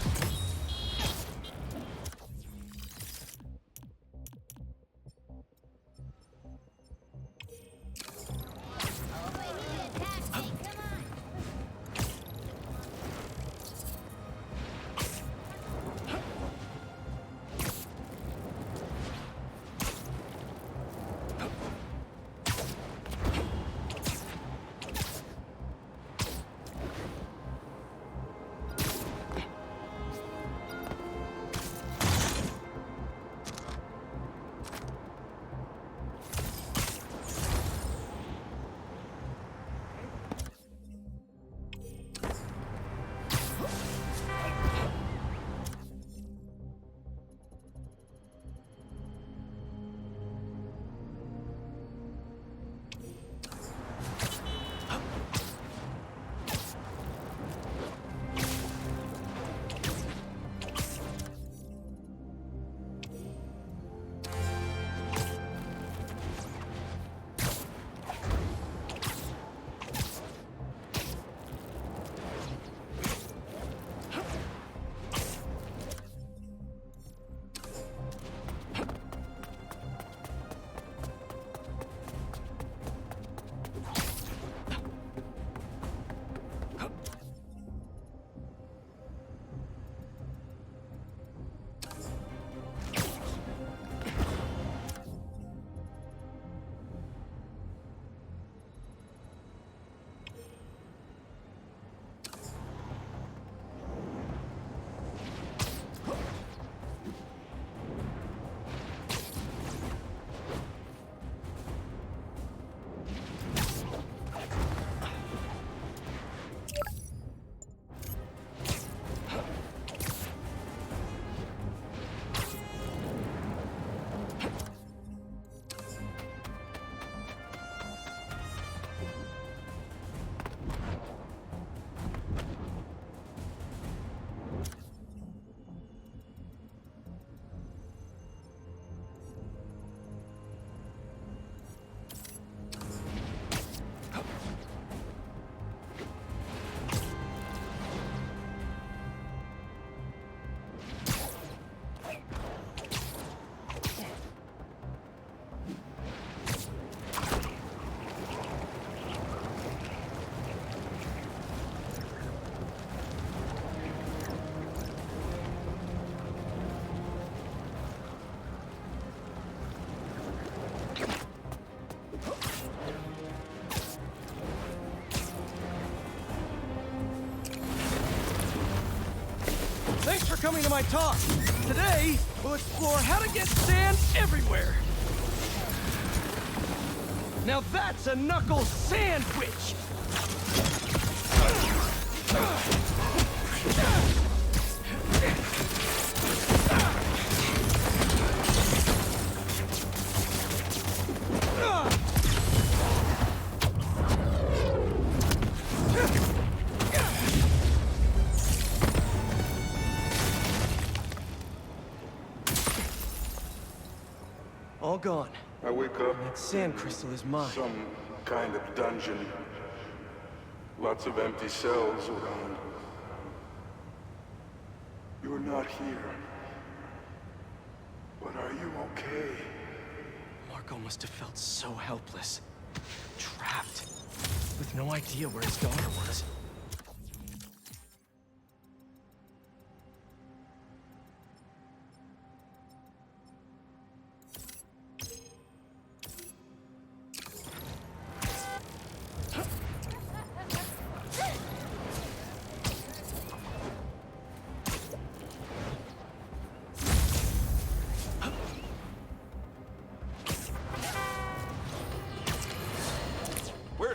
Thanks for coming to my talk. Today, we'll explore how to get sand everywhere. Now that's a knuckle sandwich! All gone. I wake up. That sand crystal is mine. Some kind of dungeon. Lots of empty cells around. You're not here. But are you okay? Marco must have felt so helpless. Trapped. With no idea where his daughter was.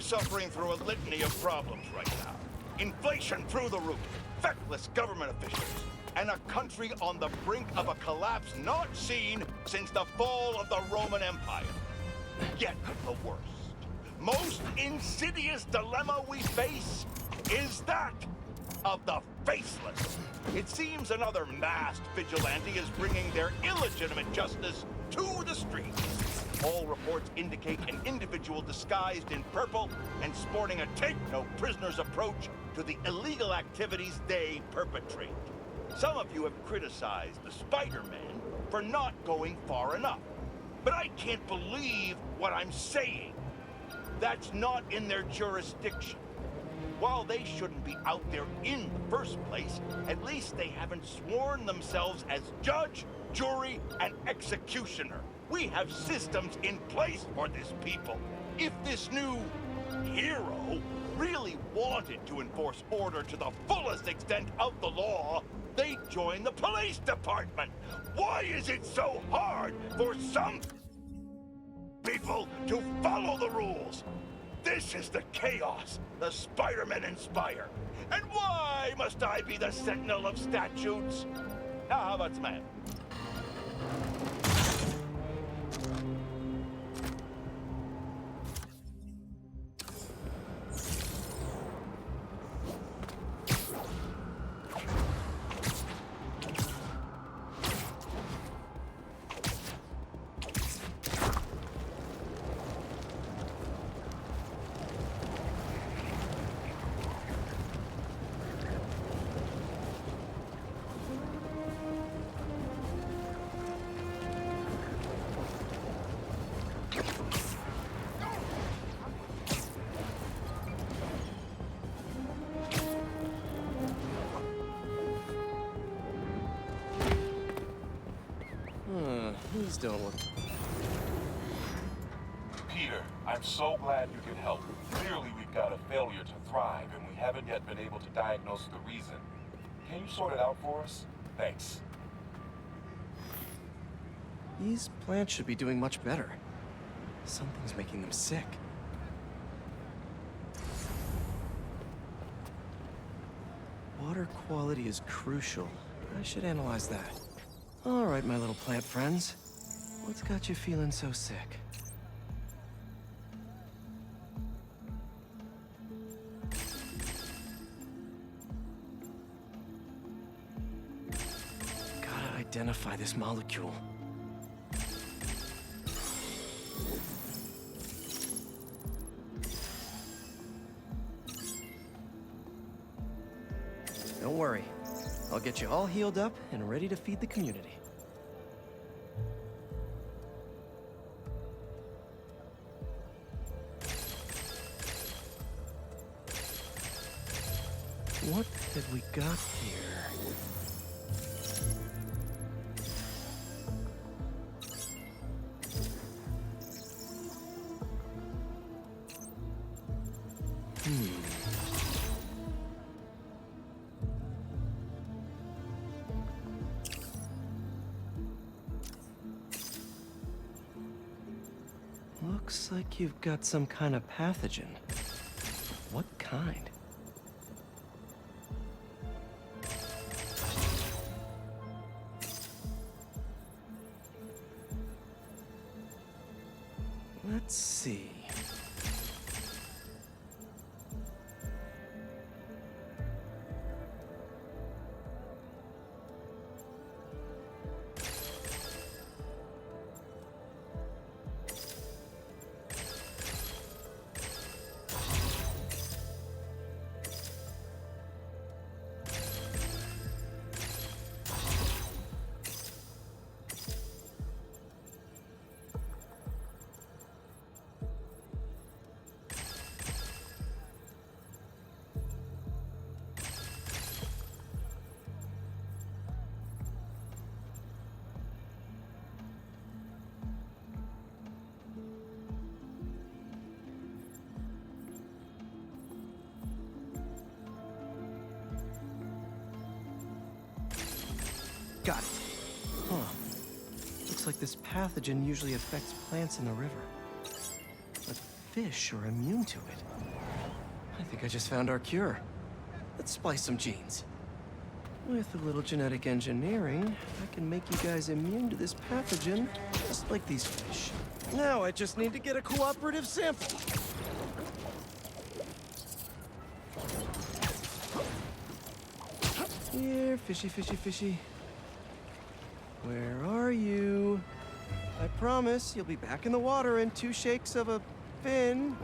Suffering through a litany of problems right now. Inflation through the roof, feckless government officials, and a country on the brink of a collapse not seen since the fall of the Roman Empire. Yet the worst, most insidious dilemma we face is that of the faceless. It seems another masked vigilante is bringing their illegitimate justice to the streets. All reports indicate an individual disguised in purple and sporting a take-no-prisoners approach to the illegal activities they perpetrate. Some of you have criticized the Spider-Man for not going far enough. But I can't believe what I'm saying. That's not in their jurisdiction. While they shouldn't be out there in the first place, at least they haven't sworn themselves as judge, jury, and executioner. We have systems in place for this people. If this new hero really wanted to enforce order to the fullest extent of the law, they'd join the police department. Why is it so hard for some people to follow the rules? This is the chaos the Spider-Men inspire. And why must I be the sentinel of statutes? Now, how about some man? Please don't look. Peter, I'm so glad you can help. Clearly we've got a failure to thrive, and we haven't yet been able to diagnose the reason. Can you sort it out for us? Thanks. These plants should be doing much better. Something's making them sick. Water quality is crucial. I should analyze that. All right, my little plant friends. What's got you feeling so sick? Gotta identify this molecule. Don't worry. I'll get you all healed up and ready to feed the community. What have we got here? Looks like you've got some kind of pathogen. What kind? Let's see. Got it. Huh. Looks like this pathogen usually affects plants in the river. But fish are immune to it. I think I just found our cure. Let's splice some genes. With a little genetic engineering, I can make you guys immune to this pathogen, just like these fish. Now I just need to get a cooperative sample. Here, fishy, fishy, fishy. Where are you? I promise you'll be back in the water in 2 shakes of a fin.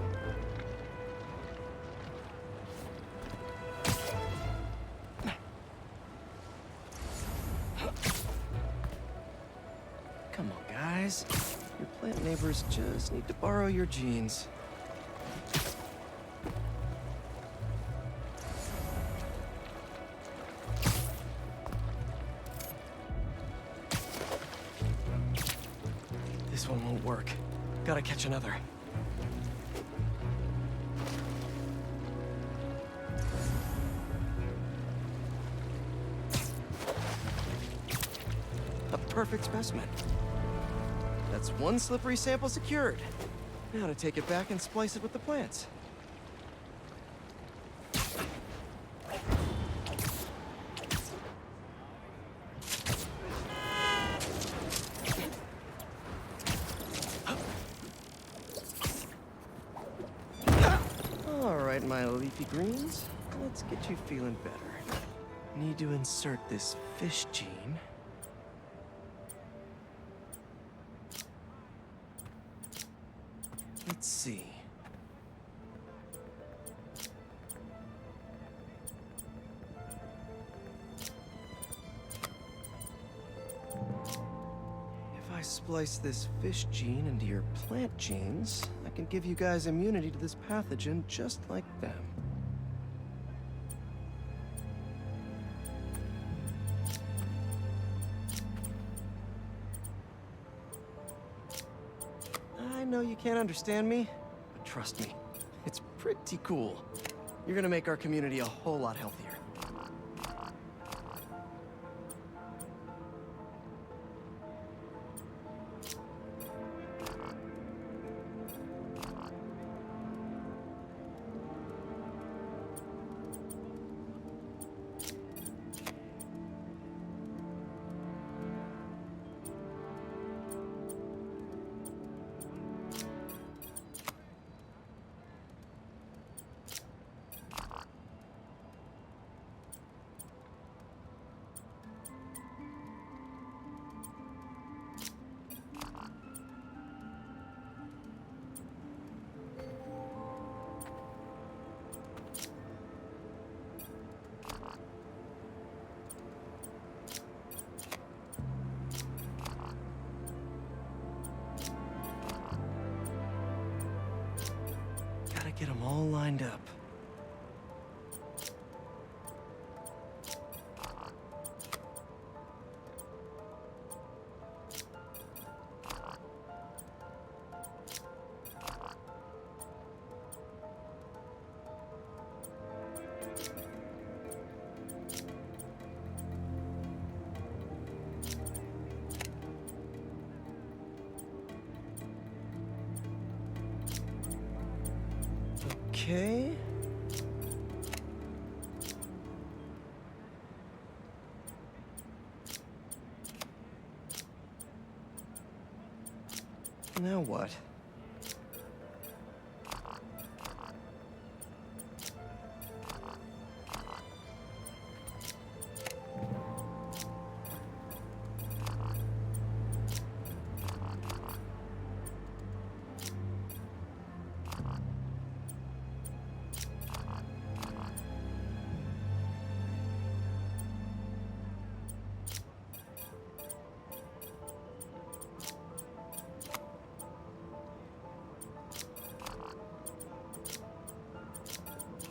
Come on, guys. Your plant neighbors just need to borrow your genes. This one won't work. Gotta catch another. A perfect specimen. That's 1 slippery sample secured. Now to take it back and splice it with the plants. Alright, my leafy greens. Let's get you feeling better. Need to insert this fish gene. Let's see. If I splice this fish gene into your plant genes, I can give you guys immunity to this pathogen just like them. I know you can't understand me, but trust me, it's pretty cool. You're gonna make our community a whole lot healthier. Get them all lined up. Okay. Now what?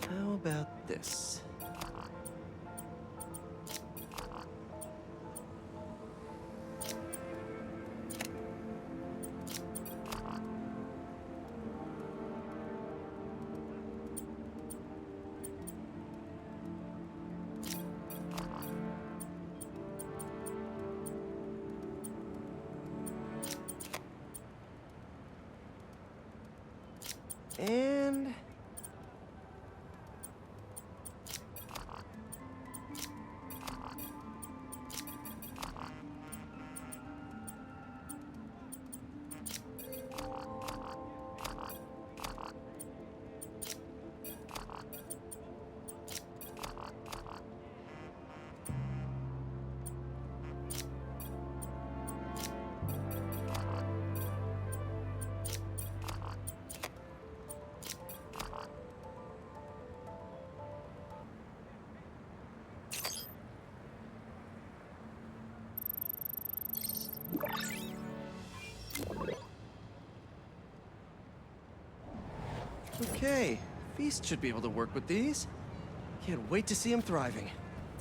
How about this? And... Okay, Feast should be able to work with these. Can't wait to see him thriving.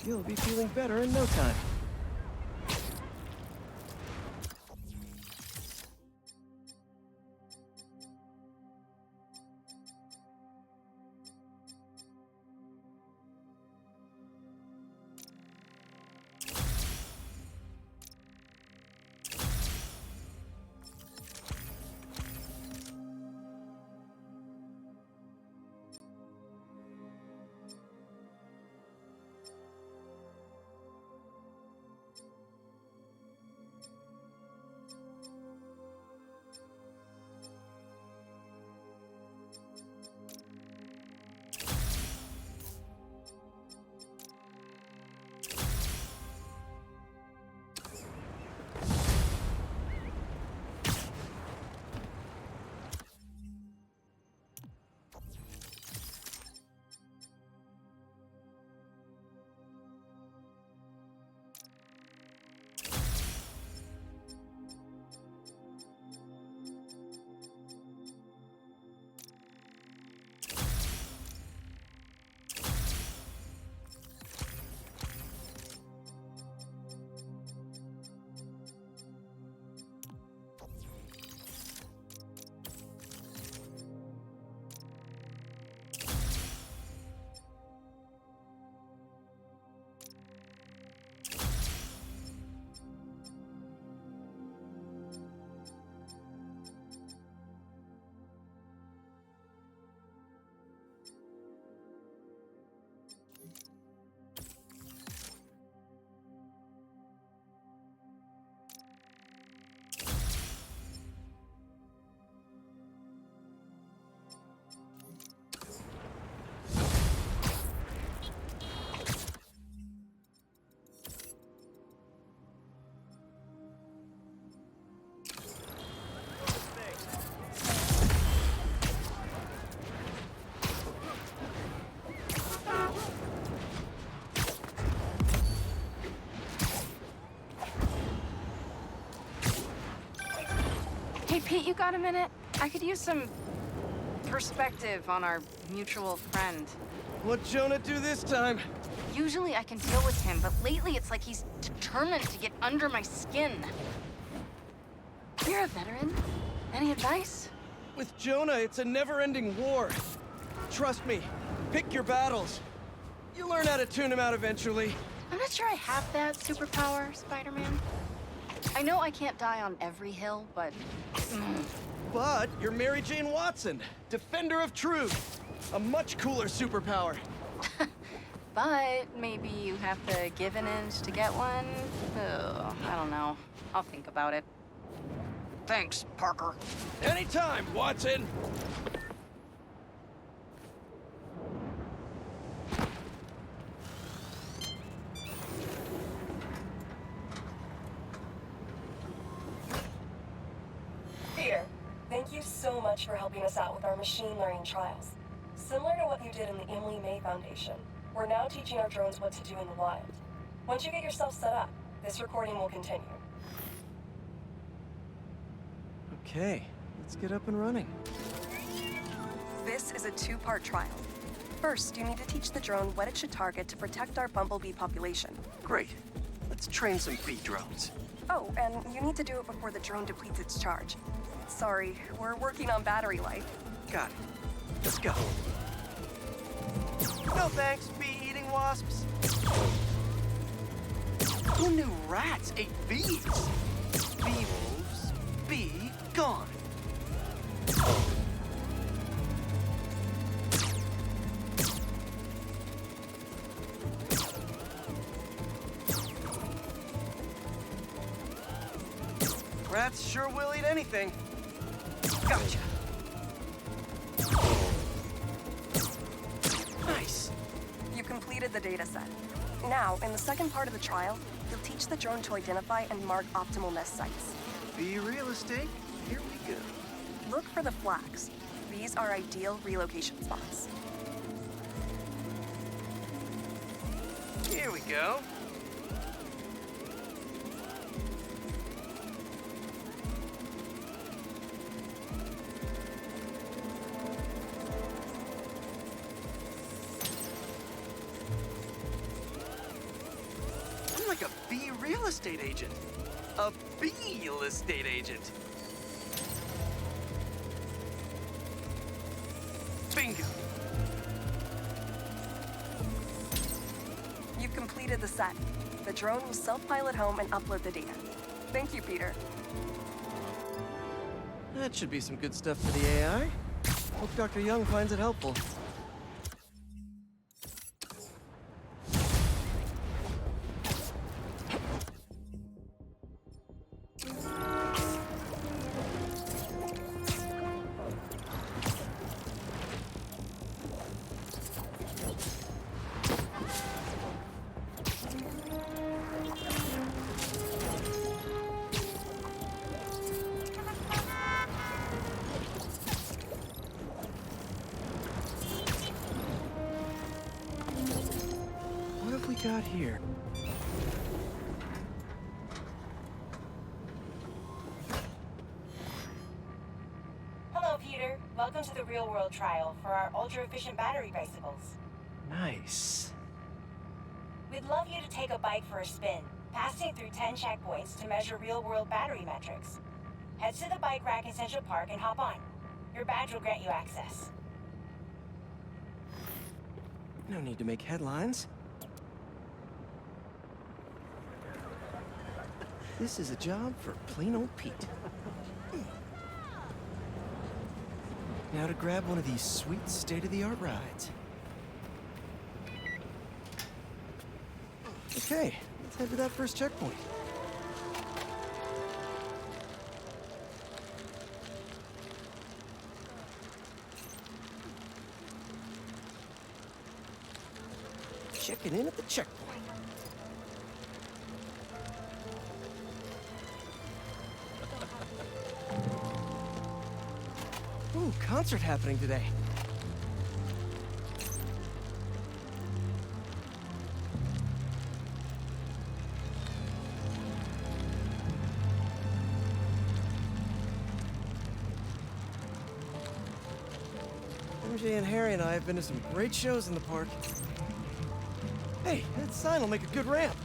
You'll be feeling better in no time. Hey, Pete, you got a minute? I could use some perspective on our mutual friend. What'd Jonah do this time? Usually I can deal with him, but lately it's like he's determined to get under my skin. You're a veteran. Any advice? With Jonah, it's a never-ending war. Trust me, pick your battles. You learn how to tune him out eventually. I'm not sure I have that superpower, Spider-Man. I know I can't die on every hill, but... But you're Mary Jane Watson, defender of truth. A much cooler superpower. But maybe you have to give an inch to get one? Ugh, I don't know. I'll think about it. Thanks, Parker. Anytime, Watson! Peter, thank you so much for helping us out with our machine learning trials. Similar to what you did in the Emily May Foundation, we're now teaching our drones what to do in the wild. Once you get yourself set up, this recording will continue. Okay, let's get up and running. This is a two-part trial. First, you need to teach the drone what it should target to protect our bumblebee population. Great. Let's train some bee drones. Oh, and you need to do it before the drone depletes its charge. Sorry, we're working on battery life. Got it. Let's go. No thanks, bee-eating wasps. Who knew rats ate bees? Bee moves, bee gone. Rats sure will eat anything. Gotcha. Nice. You completed the data set. Now, in the second part of the trial, you'll teach the drone to identify and mark optimal nest sites. Bee real estate, here we go. Look for the flags. These are ideal relocation spots. Here we go. I'm like a bee real estate agent. A bee real estate agent. Bingo. You've completed the set. The drone will self-pilot home and upload the data. Thank you, Peter. That should be some good stuff for the AI. Hope Dr. Young finds it helpful. What have we got here? Hello, Peter. Welcome to the real-world trial for our ultra-efficient battery bicycles. Nice. We'd love you to take a bike for a spin, passing through 10 checkpoints to measure real-world battery metrics. Head to the bike rack in Central Park and hop on. Your badge will grant you access. No need to make headlines. This is a job for plain old Pete. Now to grab one of these sweet state-of-the-art rides. Okay, let's head to that first checkpoint. Checking in at the checkpoint. Ooh, concert happening today. MJ and Harry and I have been to some great shows in the park. Hey, that sign will make a good ramp.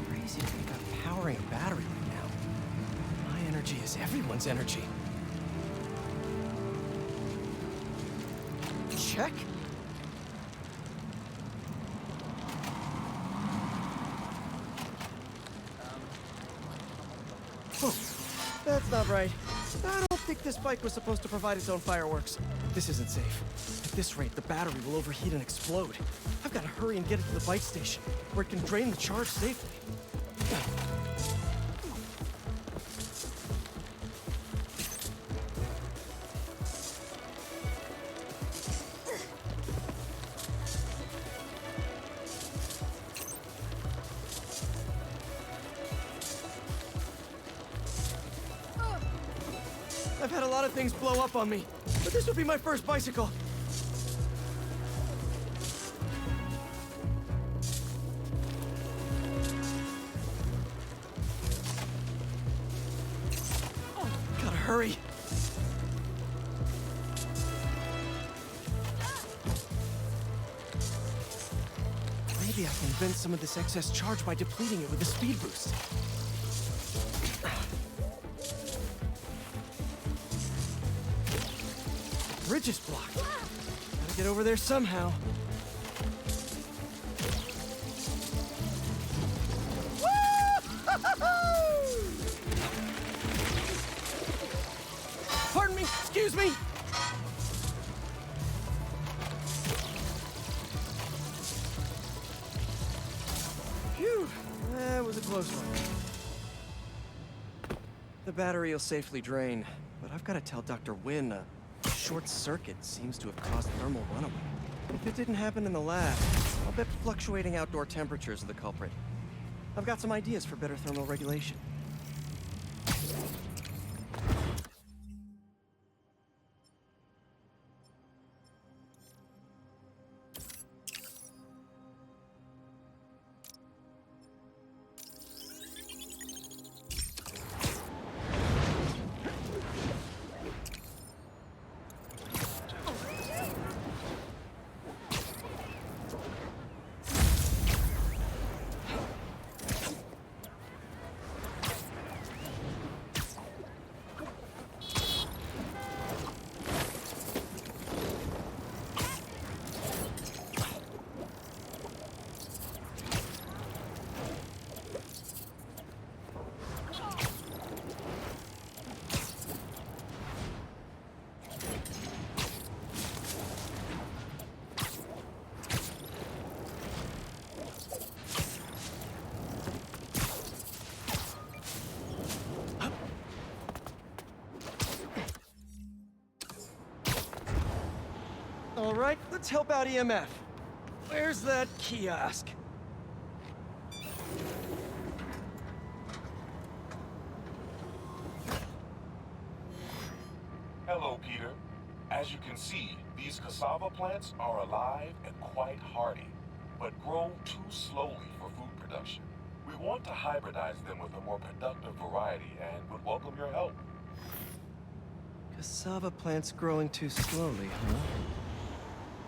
Crazy to think I'm powering a battery right now. My energy is everyone's energy. Check. That's not right. I don't think this bike was supposed to provide its own fireworks. This isn't safe. At this rate, the battery will overheat and explode. I've got to hurry and get it to the bike station, where it can drain the charge safely. I've had a lot of things blow up on me, but this would be my first bicycle. Gotta hurry. Maybe I can vent some of this excess charge by depleting it with a speed boost. Bridge is blocked. Gotta get over there somehow. Pardon me, excuse me. Phew, that was a close one. The battery will safely drain, but I've got to tell Dr. Wynn a short circuit seems to have caused thermal runaway. If it didn't happen in the lab, I'll bet fluctuating outdoor temperatures are the culprit. I've got some ideas for better thermal regulation. All right, let's help out EMF. Where's that kiosk? Hello, Peter. As you can see, these cassava plants are alive and quite hardy, but grow too slowly for food production. We want to hybridize them with a more productive variety and would welcome your help. Cassava plants growing too slowly, huh?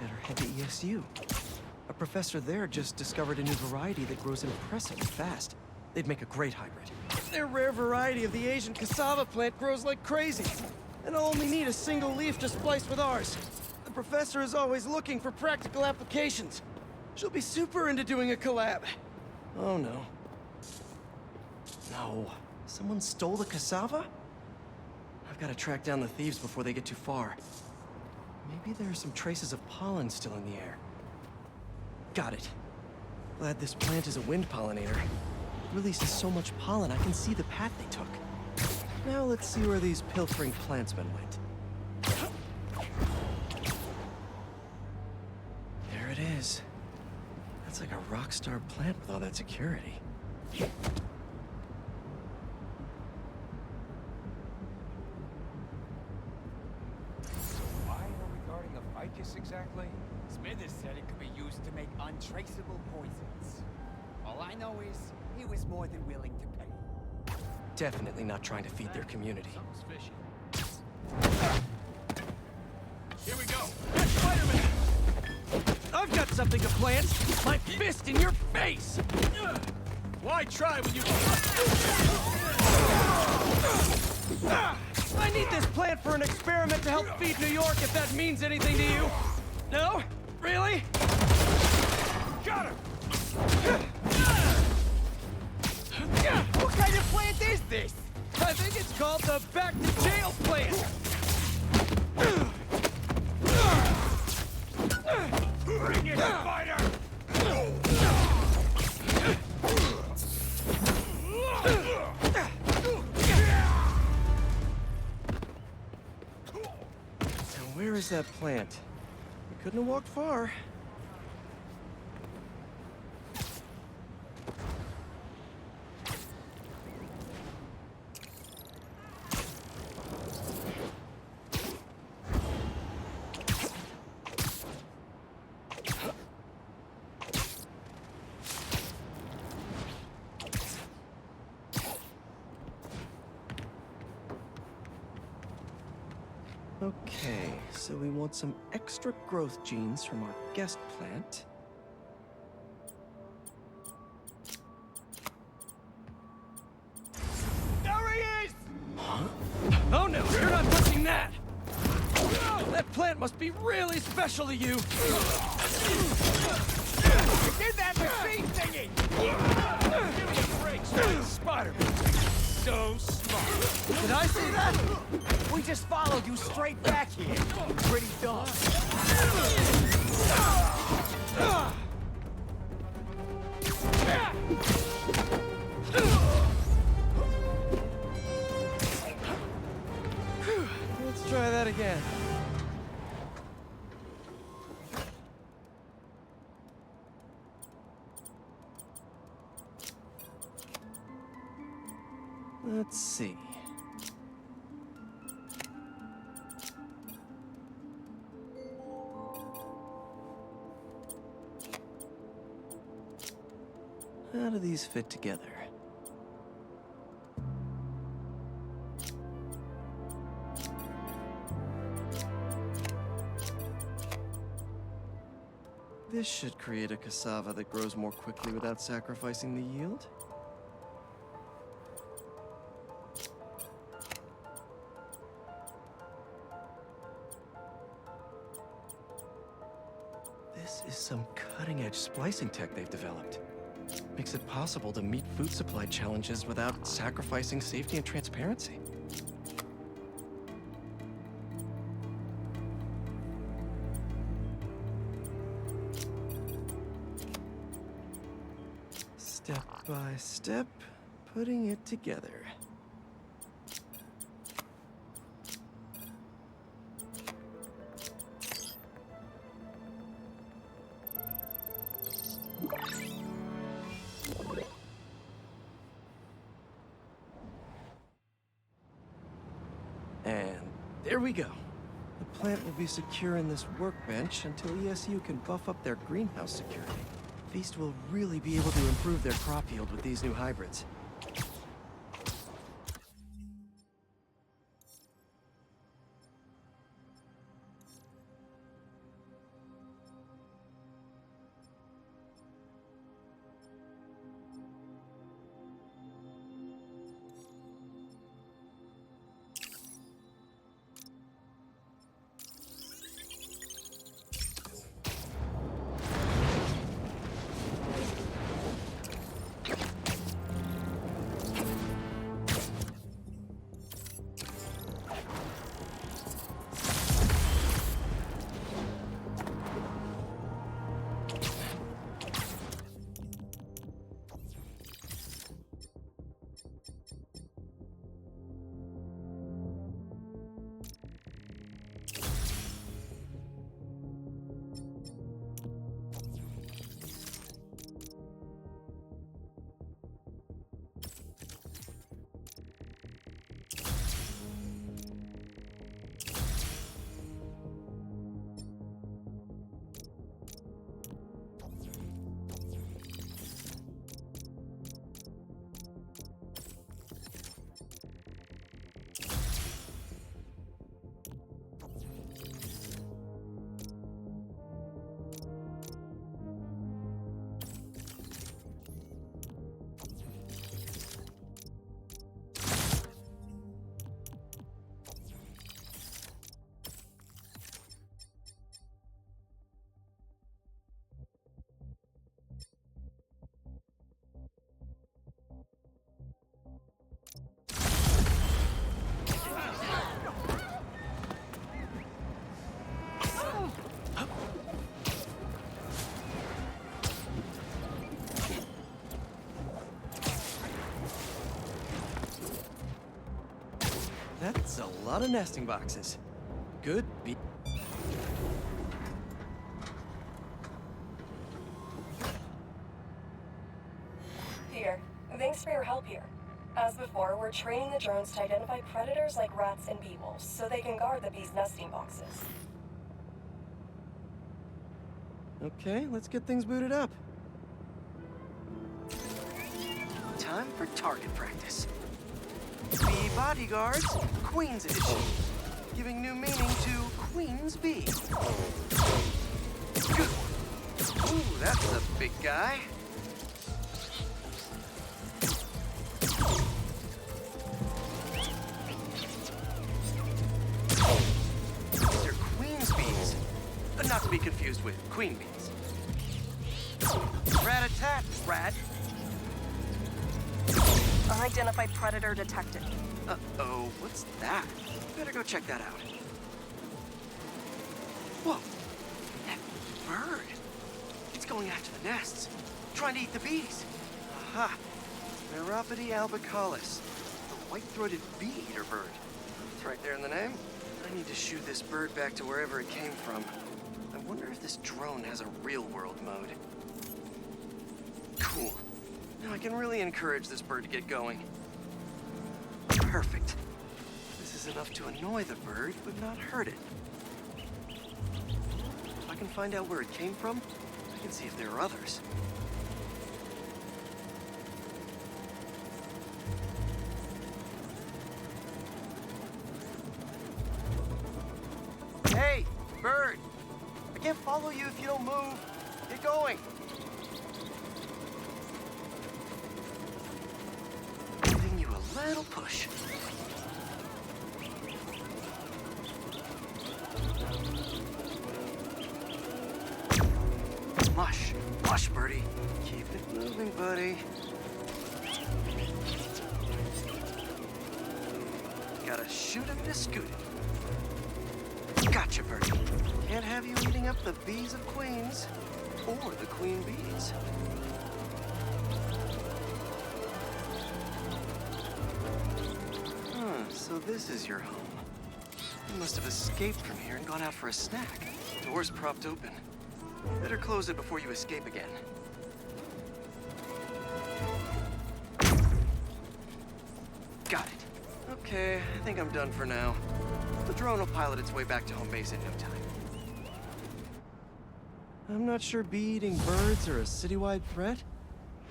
Better head to ESU. A professor there just discovered a new variety that grows impressively fast. They'd make a great hybrid. Their rare variety of the Asian cassava plant grows like crazy, and I'll only need a single leaf to splice with ours. The professor is always looking for practical applications. She'll be super into doing a collab. Oh no. No. Someone stole the cassava? I've got to track down the thieves before they get too far. Maybe there are some traces of pollen still in the air. Got it. Glad this plant is a wind pollinator. It releases so much pollen I can see the path they took. Now let's see where these pilfering plantsmen went. There it is. That's like a rock star plant with all that security. Exactly? Smithers said it could be used to make untraceable poisons. All I know is he was more than willing to pay. Definitely not trying to feed their community. Something's fishy. Here we go. Spider-Man! I've got something to plant. My fist in your face! Why try when you... I need this plant for an experiment to help feed New York, if that means anything to you. No? Really? Got him! What kind of plant is this? A I think it's called the back to jail plan. Bring it, spider! Now where is that plant? We couldn't have walked far. Okay, so we want some extra growth genes from our guest plant. There he is! Huh? Oh no, you're not touching that! That plant must be really special to you! Did that machine thingy! Give me a break, Spider-Man! So smart! Did I see that? We just followed you straight back here. Pretty dumb. Let's try that again. Let's see. How do these fit together? This should create a cassava that grows more quickly without sacrificing the yield. This is some cutting-edge splicing tech they've developed. Makes it possible to meet food supply challenges without sacrificing safety and transparency. Step by step, putting it together. And there we go. The plant will be secure in this workbench until ESU can buff up their greenhouse security. Feast will really be able to improve their crop yield with these new hybrids. That's a lot of nesting boxes. Good be... Peter, thanks for your help here. As before, we're training the drones to identify predators like rats and bee wolves, so they can guard the bees' nesting boxes. Okay, let's get things booted up. Time for target practice. Bee bodyguards, Queen's Edition. Giving new meaning to Queen's Bee. Good one. Ooh, that's a big guy. These are Queen's bees, but not to be confused with queen bees. Rat-a-tat, rat. Unidentified predator detected. Uh-oh, what's that? Better go check that out. Whoa, that bird. It's going after the nests, trying to eat the bees. Aha, Neuropody albicollis, the white-throated bee-eater bird. It's right there in the name. I need to shoot this bird back to wherever it came from. I wonder if this drone has a real-world mode. Cool. Now I can really encourage this bird to get going. Perfect. This is enough to annoy the bird, but not hurt it. If I can find out where it came from, I can see if there are others. Hey, bird! I can't follow you if you don't move. Get going. Giving you a little push. Mush. Mush, birdie. Keep it moving, buddy. Gotta shoot him to scoot him. Gotcha, birdie. Can't have you eating up the bees of queens or the queen bees. So this is your home. You must have escaped from here and gone out for a snack. Door's propped open. Better close it before you escape again. Got it. Okay, I think I'm done for now. The drone will pilot its way back to home base in no time. I'm not sure bee-eating birds are a citywide threat,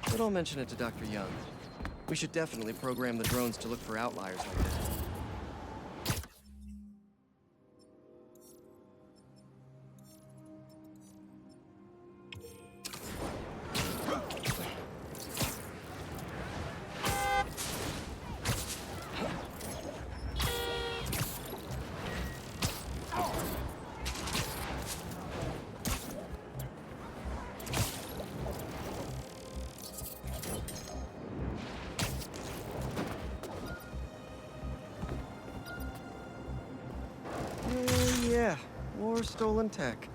but I'll mention it to Dr. Young. We should definitely program the drones to look for outliers like that. Yeah, more stolen tech.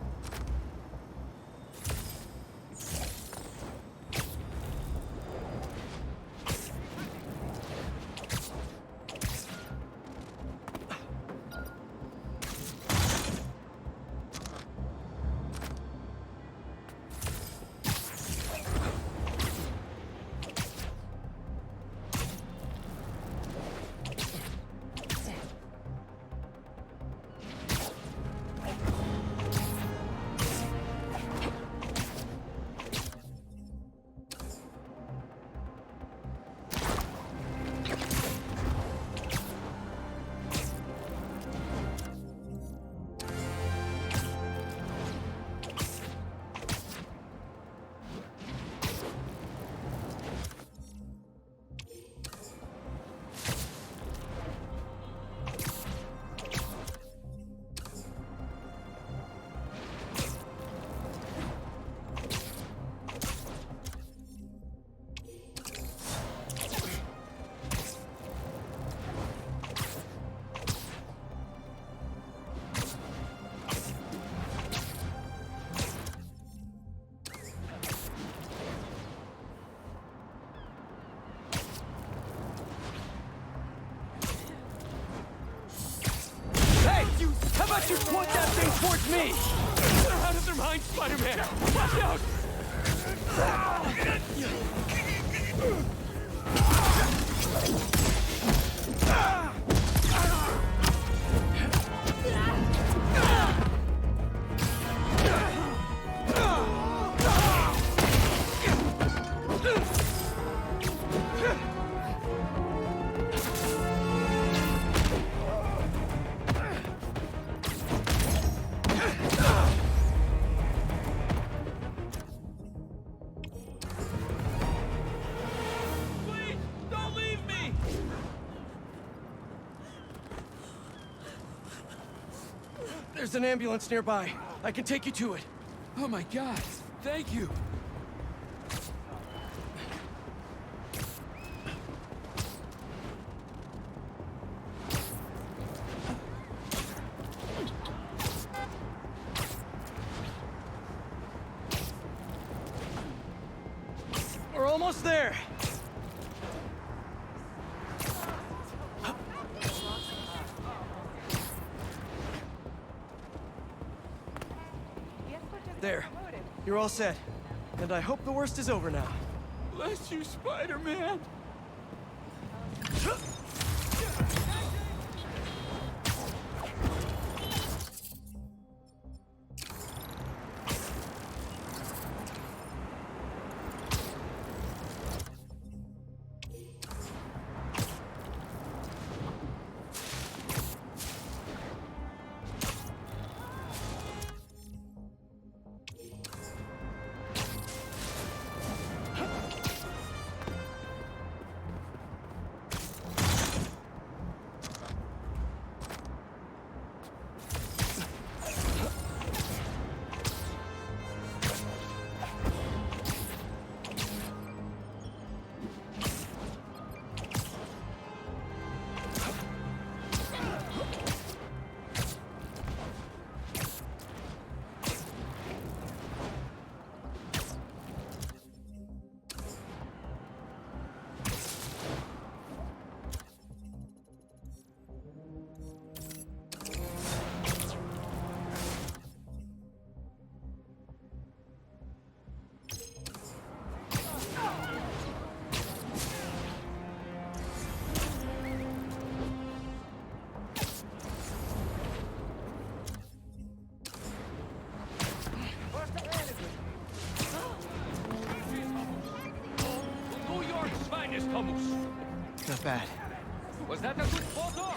It's me! They're out of their mind, Spider-Man! Watch out! Please, don't leave me! There's an ambulance nearby. I can take you to it. Oh my God, thank you! We're almost there. There. You're all set. And I hope the worst is over now. Bless you, Spider-Man! New York's finest hummus! Not bad. Was that a good photo?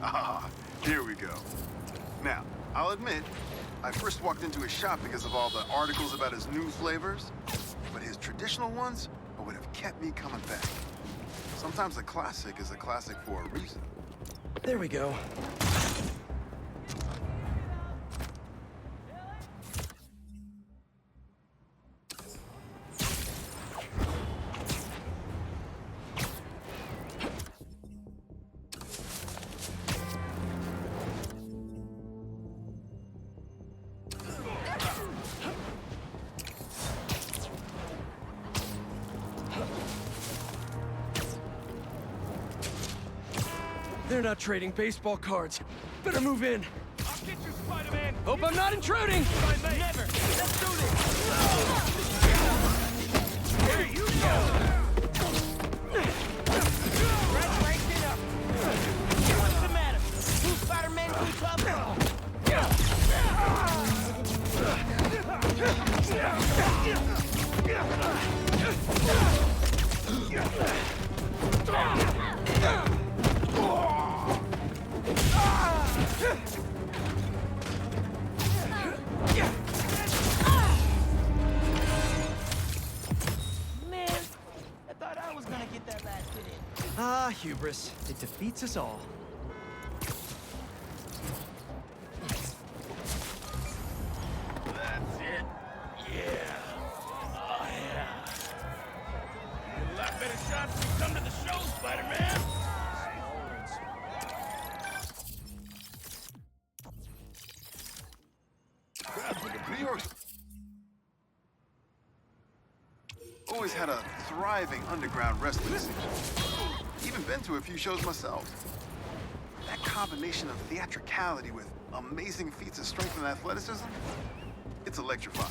Ah, here we go. Now, I'll admit, I first walked into his shop because of all the articles about his new flavors, but his traditional ones are what have kept me coming back. Sometimes a classic is a classic for a reason. There we go. They're not trading baseball cards. Better move in. I'll get you, Spider-Man! Hope I'm not intruding! Never! Let's do this! Here you go! Break up! What's the matter? Who's Spider-Man? Who's Pablo? Man, I thought I was gonna get that last hit in. Ah, hubris. It defeats us all. That's it. Yeah. Oh, yeah. You get a lot better shots when you come to the show, Spider-Man. God, look at New York. always had a thriving underground wrestling scene. Even been to a few shows myself. That combination of theatricality with amazing feats of strength and athleticism, it's electrifying.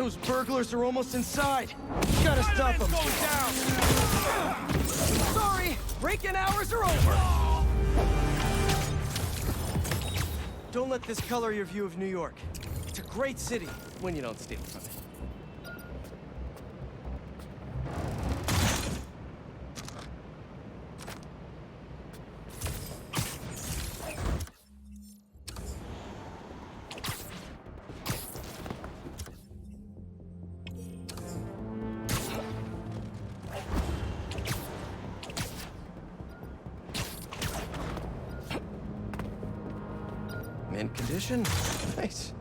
Those burglars are almost inside. Gotta stop them. Sorry, break-in hours are over. Don't let this color your view of New York. It's a great city when you don't steal from it. mint condition. Nice.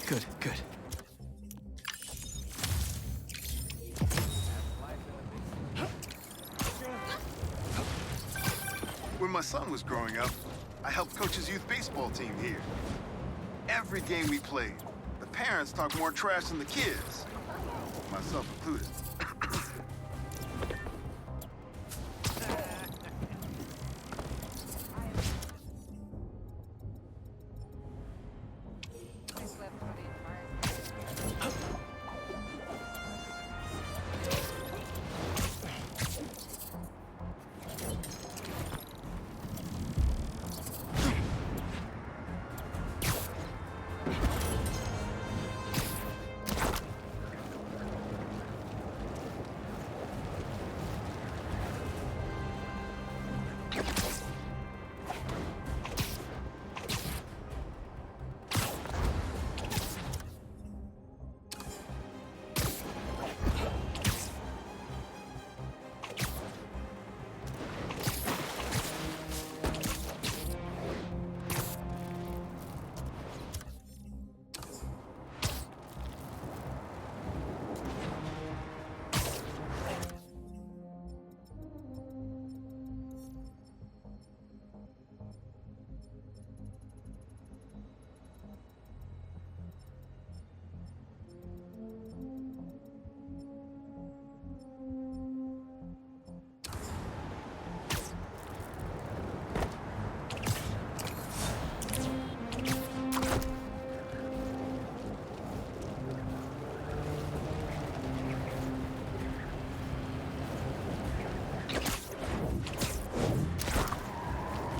Good, good. When my son was growing up, I helped coach his youth baseball team here. Every game we played, the parents talked more trash than the kids, myself included.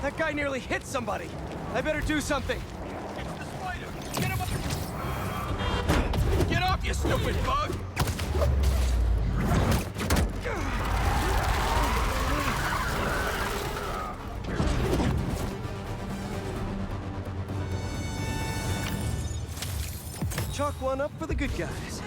That guy nearly hit somebody. I better do something. It's the spider! Get him up! Get off, you stupid bug! Chalk one up for the good guys.